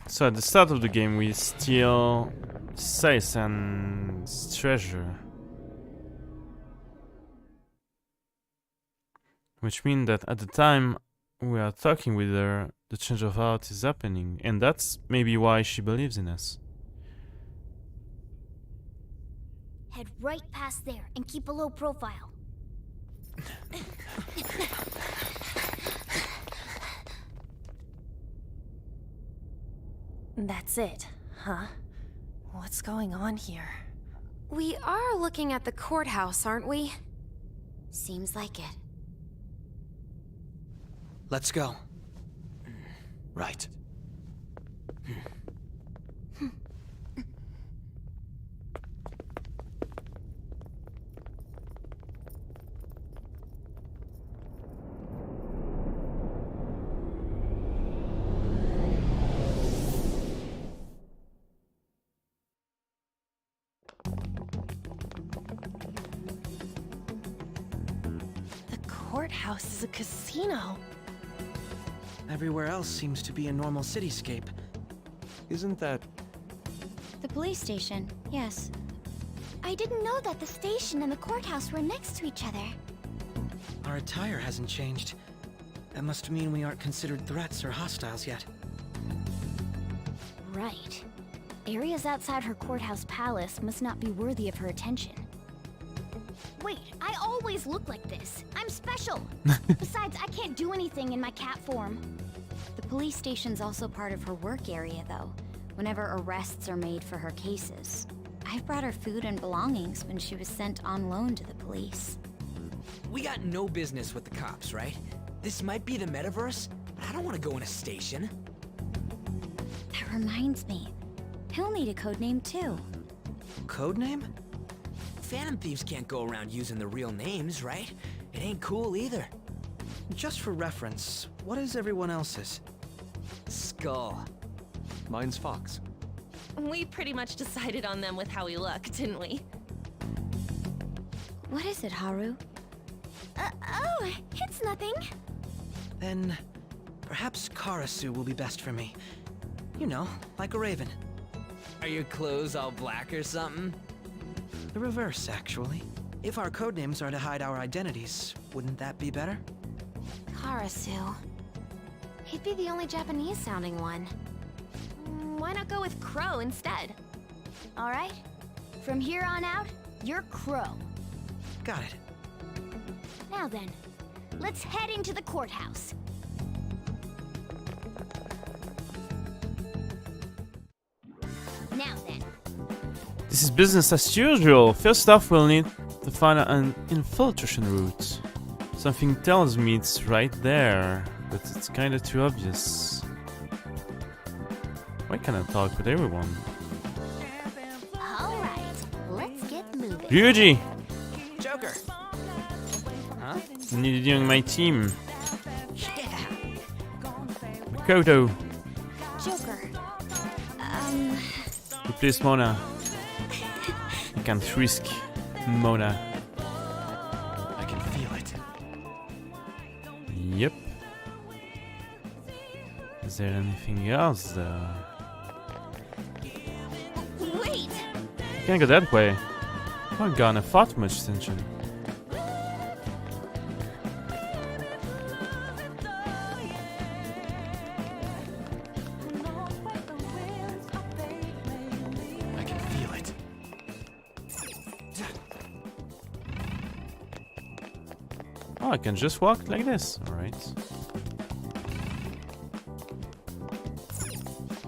So at the start of the game, we steal Sai-san's treasure. Which means that at the time we are talking with her, the change of heart is happening. And that's maybe why she believes in us. Head right past there and keep a low profile. That's it, huh? What's going on here? We are looking at the courthouse, aren't we? Seems like it. Let's go. Right. The courthouse is a casino. Everywhere else seems to be a normal cityscape. Isn't that... The police station, yes. I didn't know that the station and the courthouse were next to each other. Our attire hasn't changed. That must mean we aren't considered threats or hostiles yet. Right. Areas outside her courthouse palace must not be worthy of her attention. Wait, I always look like this. I'm special. Besides, I can't do anything in my cat form. The police station's also part of her work area, though, whenever arrests are made for her cases. I've brought her food and belongings when she was sent on loan to the police. We got no business with the cops, right? This might be the metaverse, but I don't want to go in a station. That reminds me. He'll need a codename, too. Codename? Phantom thieves can't go around using the real names, right? It ain't cool either. Just for reference, what is everyone else's? Skull. Mine's Fox. We pretty much decided on them with how we look, didn't we? What is it, Haru? Oh, it's nothing. Then perhaps Karasu will be best for me. You know, like a raven. Are your clothes all black or something? The reverse, actually. If our codenames are to hide our identities, wouldn't that be better? Karasu. He'd be the only Japanese-sounding one. Why not go with Crow instead? All right. From here on out, you're Crow. Got it. Now then, let's head into the courthouse. Now then. This is business as usual. First off, we'll need to find an infiltration route. Something tells me it's right there, but it's kinda too obvious. Why can't I talk with everyone? All right, let's get moving. Ryuji! Joker! Huh? Needed you on my team. Makoto! Joker. Replace Mona. I can't risk Mona. I can feel it. Yep. Is there anything else though? Wait! Can't go that way. Oh god, I fought much tension. I can feel it. Oh, I can just walk like this. Alright.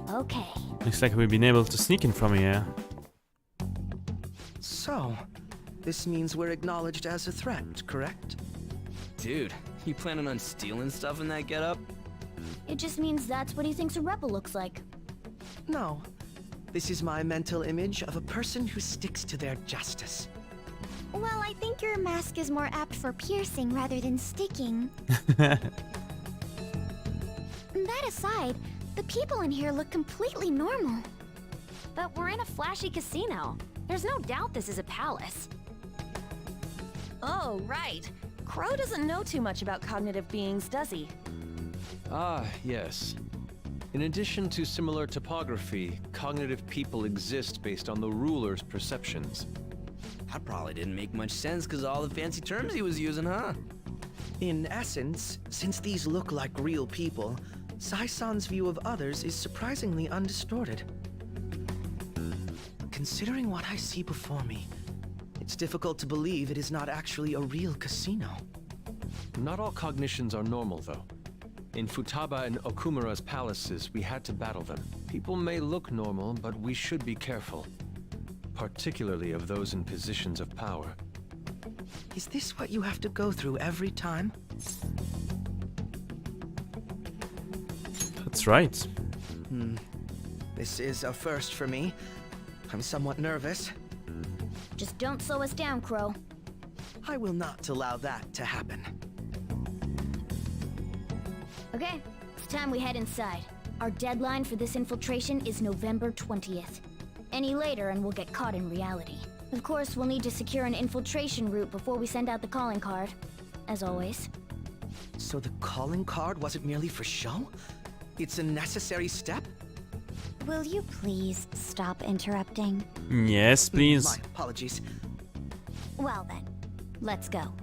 Okay. Looks like we've been able to sneak in from here. So, this means we're acknowledged as a threat, correct? Dude, you planning on stealing stuff in that getup? It just means that's what he thinks a rebel looks like. No. This is my mental image of a person who sticks to their justice. Well, I think your mask is more apt for piercing rather than sticking. That aside, the people in here look completely normal. But we're in a flashy casino. There's no doubt this is a palace. Oh, right. Crow doesn't know too much about cognitive beings, does he? Ah, yes. In addition to similar topography, cognitive people exist based on the ruler's perceptions. That probably didn't make much sense because of all the fancy terms he was using, huh? In essence, since these look like real people, Sai-san's view of others is surprisingly undistorted. Considering what I see before me, it's difficult to believe it is not actually a real casino. Not all cognitions are normal, though. In Futaba and Okumura's palaces, we had to battle them. People may look normal, but we should be careful. Particularly of those in positions of power. Is this what you have to go through every time? That's right. This is a first for me. I'm somewhat nervous. Just don't slow us down, Crow. I will not allow that to happen. Okay, it's time we head inside. Our deadline for this infiltration is November 20th. Any later and we'll get caught in reality. Of course, we'll need to secure an infiltration route before we send out the calling card. As always. So the calling card wasn't merely for show? It's a necessary step? Will you please stop interrupting? Yes, please. My apologies. Well then, let's go.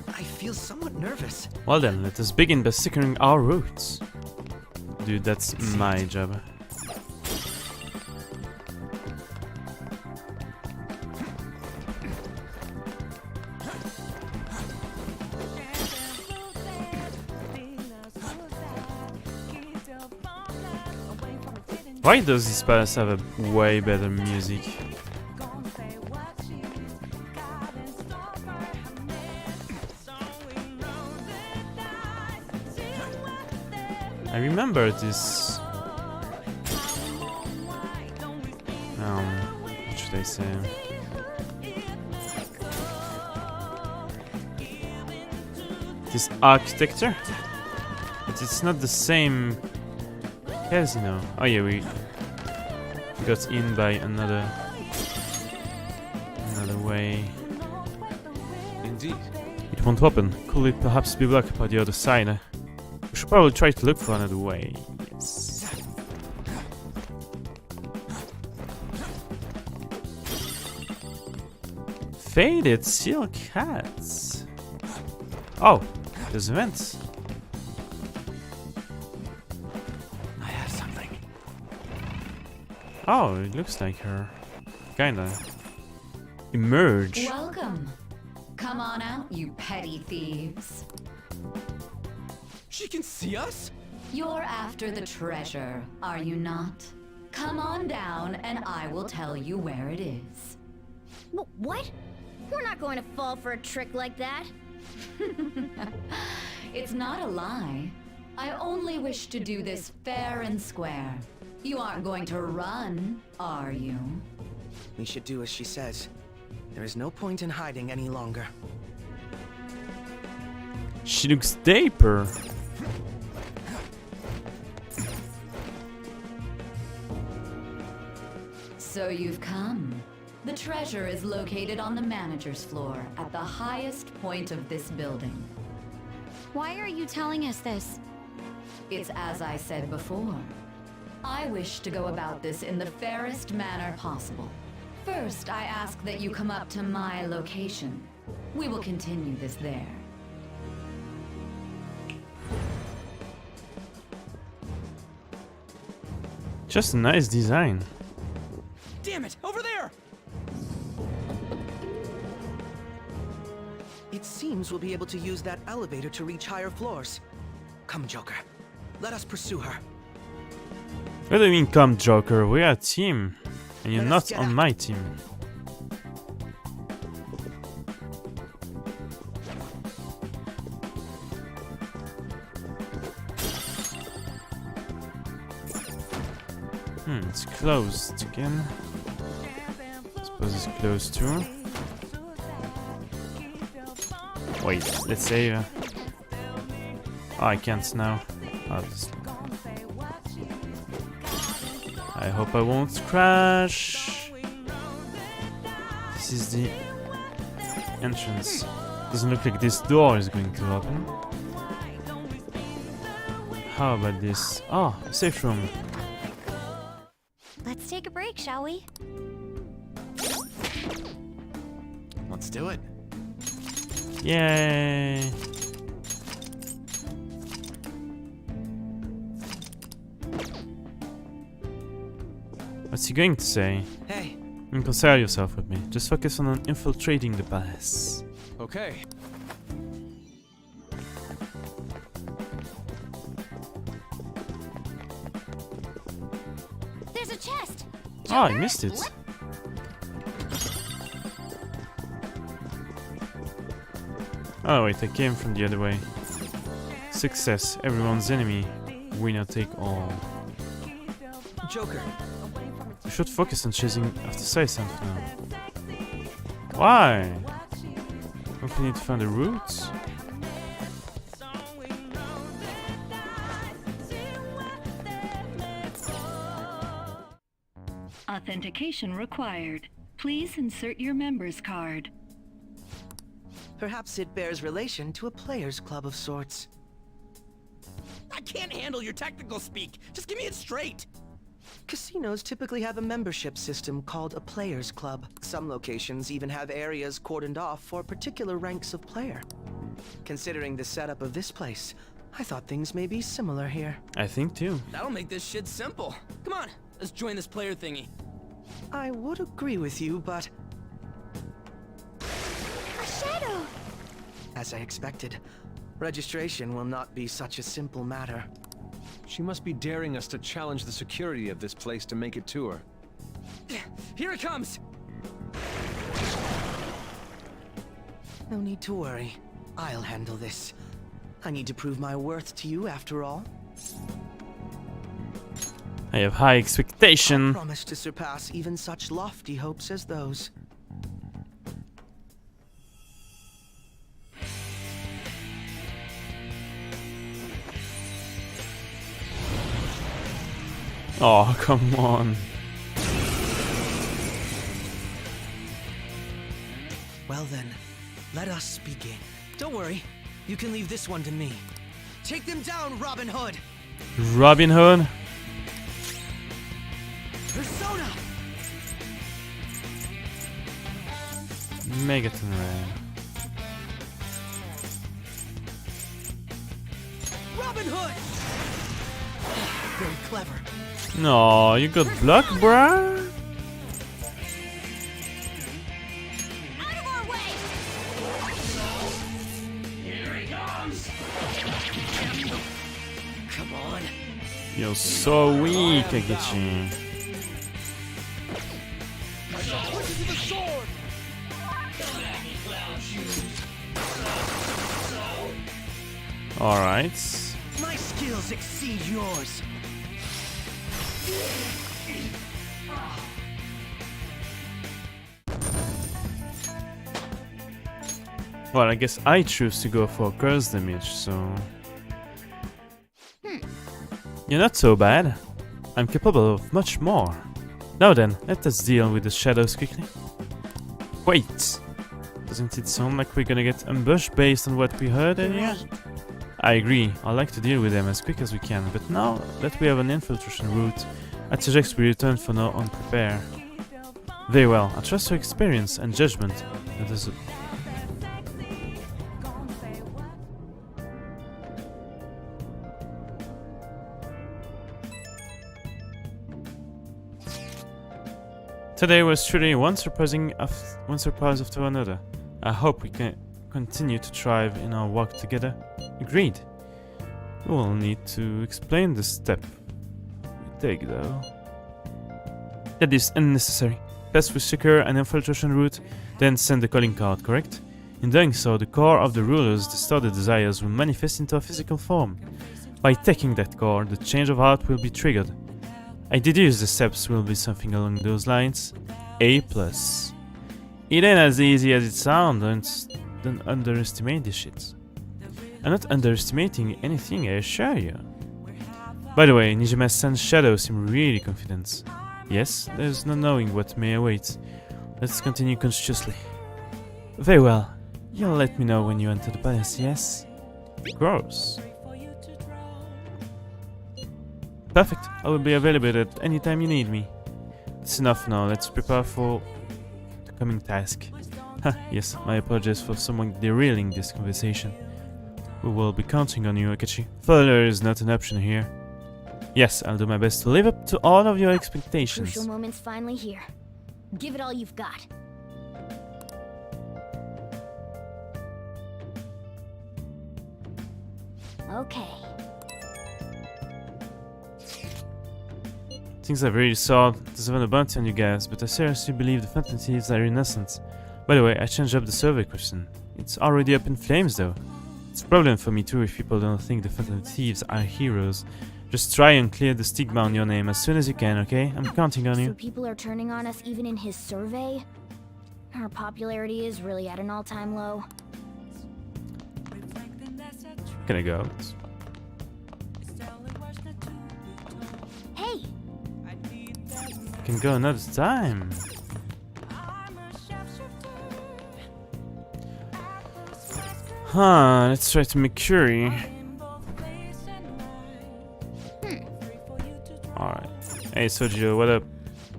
I feel somewhat nervous. Well then, let us begin by securing our routes. Dude, that's my job. Why does this palace have a way better music? I remember this. What should I say? this architecture. But it's not the same casino. Oh yeah, we got in by another way. Indeed. It won't open. Could it perhaps be blocked by the other side? We should probably try to look for another way. Yes. Faded silk hats. Oh, there's vents. I have something. Oh, it looks like her. Kinda. Emerge. Welcome. Come on out, you petty thieves. She can see us? You're after the treasure, are you not? Come on down and I will tell you where it is. What? We're not going to fall for a trick like that. It's not a lie. I only wish to do this fair and square. You aren't going to run, are you? We should do as she says. There is no point in hiding any longer. She looks dapper. So you've come. The treasure is located on the manager's floor at the highest point of this building. Why are you telling us this? It's as I said before. I wish to go about this in the fairest manner possible. First, I ask that you come up to my location. We will continue this there. Just a nice design. Damn it, over there! It seems we'll be able to use that elevator to reach higher floors. Come, Joker. Let us pursue her. What do you mean, come, Joker? We are a team. And you're Let not us get on out. my team. It's closed again. Suppose it's closed too. Wait, let's save. Oh, I can't now. I hope I won't crash. This is the entrance. Doesn't look like this door is going to open. How about this? Oh, safe room. Let's take a break, shall we? Let's do it. Yay! What's he going to say? Hey. Don't concern yourself with me. Just focus on infiltrating the palace. Okay. There's a chest! Oh, I missed it. Oh wait, I came from the other way. Success, everyone's enemy. Winner take all. Joker. You should focus on chasing after Saisant now. Why? Don't we need to find the roots? Authentication required. Please insert your member's card. Perhaps it bears relation to a players' club of sorts. I can't handle your technical speak. Just give me it straight. Casinos typically have a membership system called a players' club. Some locations even have areas cordoned off for particular ranks of player. Considering the setup of this place, I thought things may be similar here. I think too. That'll make this shit simple. Come on, let's join this player thingy. I would agree with you, but... A shadow! As I expected, registration will not be such a simple matter. She must be daring us to challenge the security of this place to make it to her. Here it comes! No need to worry. I'll handle this. I need to prove my worth to you after all. I have high expectation. I promise to surpass even such lofty hopes as those. Oh, come on. Well then, let us begin. Don't worry, you can leave this one to me. Take them down, Robin Hood! Robin Hood? Persona! Megaton Ray. Robin Hood! Very clever. No, you got blocked, bruh? Come on. You're so weak, Akechi. Alright. My skills exceed yours. Well, I guess I choose to go for curse damage, so... You're not so bad. I'm capable of much more. Now then, let us deal with the shadows quickly. Wait! Doesn't it sound like we're gonna get ambushed based on what we heard earlier? I agree, I'd like to deal with them as quick as we can, but now that we have an infiltration route, I'd suggest we return for now unprepared. Very well, I trust your experience and judgment. That is Today was truly one surprise after another. I hope we can continue to thrive in our work together. Agreed. We will need to explain the step we take, though. That is unnecessary. First we secure an infiltration route, then send the calling card, correct? In doing so, the core of the ruler's distorted desires will manifest into a physical form. By taking that core, the change of heart will be triggered. I deduce the steps will be something along those lines. A+. It ain't as easy as it sounds, don't underestimate this shit. I'm not underestimating anything, I assure you. By the way, Nijima's shadow seem really confident. Yes, there's no knowing what may await. Let's continue consciously. Very well. You'll let me know when you enter the palace, yes? Gross. Perfect. I will be available at any time you need me. That's enough now. Let's prepare for the coming task. Yes, my apologies for someone derailing this conversation. We will be counting on you, Akechi. Failure is not an option here. Yes, I'll do my best to live up to all of your expectations. Crucial moment's finally here. Give it all you've got. Okay. Things I've already saw deserve a bounty on you guys, but I seriously believe the Phantom Thieves are innocent. By the way, I changed up the survey question. It's already up in flames though. It's a problem for me too if people don't think the Phantom Thieves are heroes. Just try and clear the stigma on your name as soon as you can, okay? I'm counting on you. So people are turning on us even in his survey? Our popularity is really at an all-time low. Can I go out? Hey! Can go another time. Huh, let's try to make curry. Alright. Hey Sojo, what up?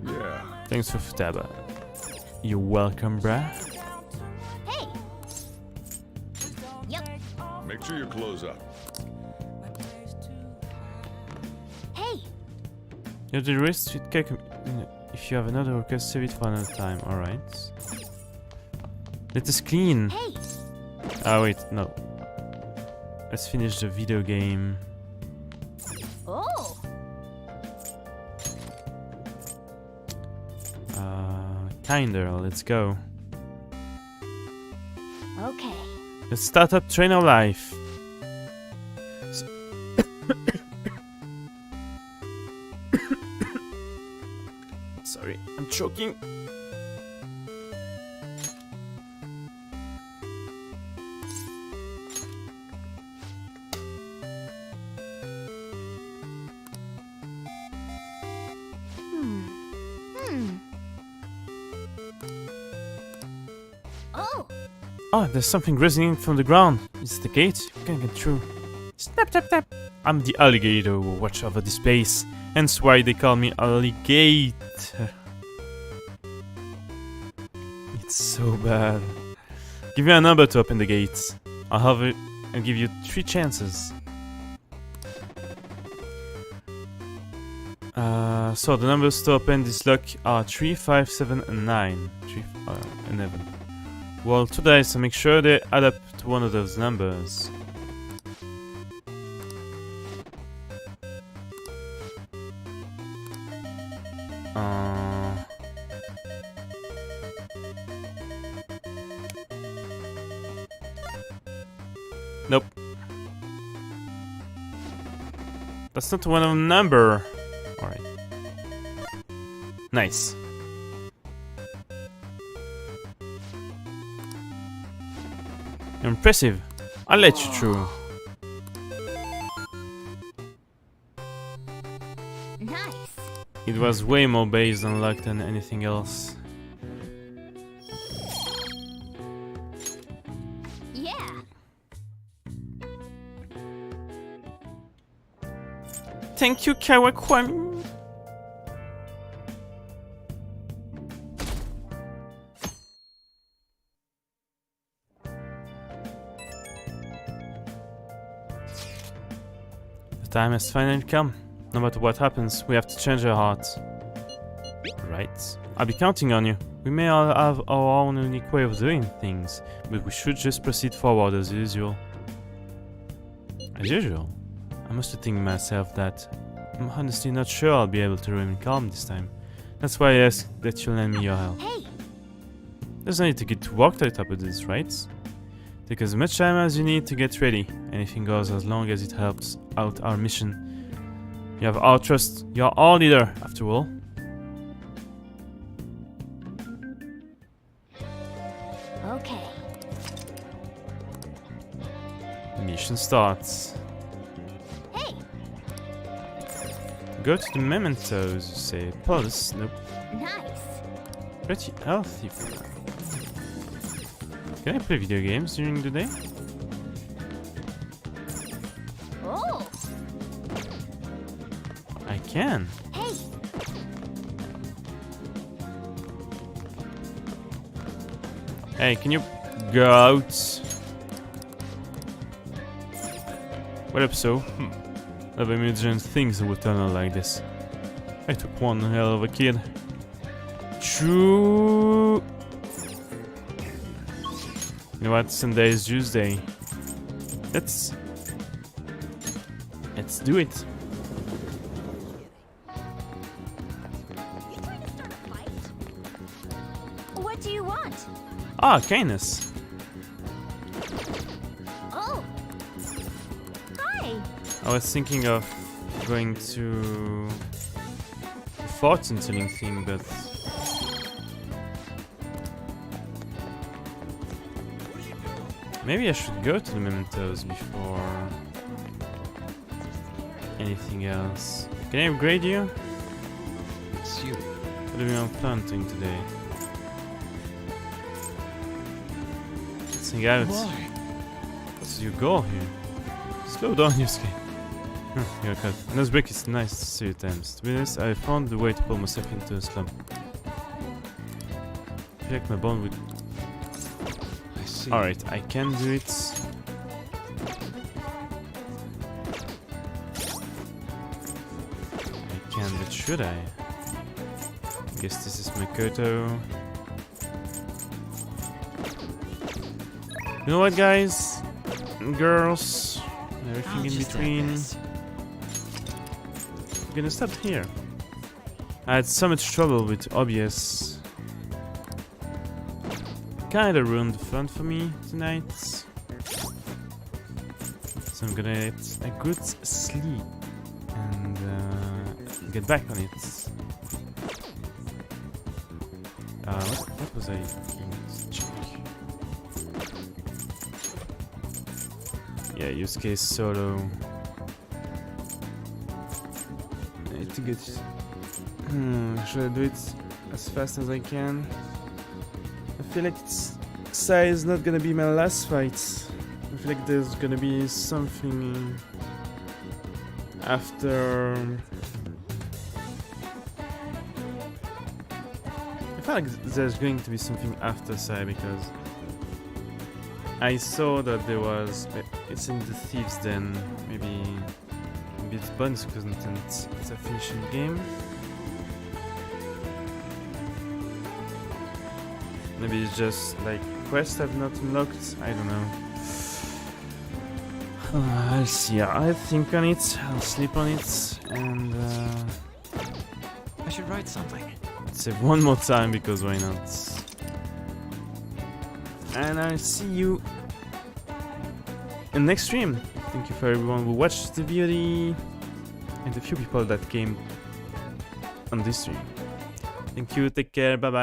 Yeah. Thanks for Futaba. You're welcome, bruh. Hey! Yep. Make sure you close up. Hey! You have the rest with cake. If you have another request, save it for another time. Alright. Let us clean. Hey! Ah, wait, no. Let's finish the video game. Oh! Kinder, let's go. Okay. Let's start up Train of Life. Sorry, I'm choking. Oh, there's something resonating from the ground. It's the gate. You can get through. Snap, tap, tap. I'm the alligator who watch over this place. Hence why they call me Alligator. It's so bad. Give me a number to open the gates. I'll give you 3 chances. So the numbers to open this lock are 3, 5, 7, and 9. 3, 11. Roll 2 dice and make sure they add up to one of those numbers. Nope. That's not one of them number. Alright. Nice. Impressive. I'll let you through. Nice. It was way more based on luck than anything else. Yeah. Thank you, Kawakwami. The time has finally come. No matter what happens, we have to change our hearts. Right. I'll be counting on you. We may all have our own unique way of doing things, but we should just proceed forward as usual. As usual? I must think to myself that I'm honestly not sure I'll be able to remain calm this time. That's why I asked that you lend me your help. Hey. There's no need to get to work to the top of this, right? Take as much time as you need to get ready. Anything goes as long as it helps out our mission. You have our trust. You're our leader, after all. Okay. Mission starts. Hey. Go to the mementos, you say. Pulse? Nope. Nice. Pretty healthy. Can I play video games during the day? Oh. I can. Hey. Hey, can you go out? What up, so? Never imagined things would turn out like this. I took one hell of a kid. True. You know what? Sunday is Tuesday. Let's do it. What do you want? Ah, kindness. Oh. Hi. I was thinking of going to the fortune telling thing, but maybe I should go to the mementos before anything else. Can I upgrade you? It's you. What are we on planting today? Let's hang out. What's your goal here? Slow down, Yusuke. You're cut. Nozbrick, it's nice to see you times. To be honest, I found the way to pull myself into a slump. I feel like my bond with... I see. Alright, I can do it. I can, but should I? I guess this is Makoto. You know what, guys? Girls, everything in between. I'm gonna stop here. I had so much trouble with OBS. Kinda ruined the fun for me tonight. So I'm gonna get a good sleep and get back on it. What was I doing? Let's check. Yeah, use case solo. I need to get... should I do it as fast as I can? I feel like it's Sai is not gonna be my last fight. I feel like there's gonna be something after. I feel like there's going to be something after Sai because I saw that there was. It's in the Thieves Den. Maybe it's bonus content. It's a finishing game. Maybe it's just like quests I've not unlocked. I don't know. I'll see. I'll think on it. I'll sleep on it, and I should write something. Save one more time because why not? And I'll see you in next stream. Thank you for everyone who watched the VOD and the few people that came on this stream. Thank you. Take care. Bye bye.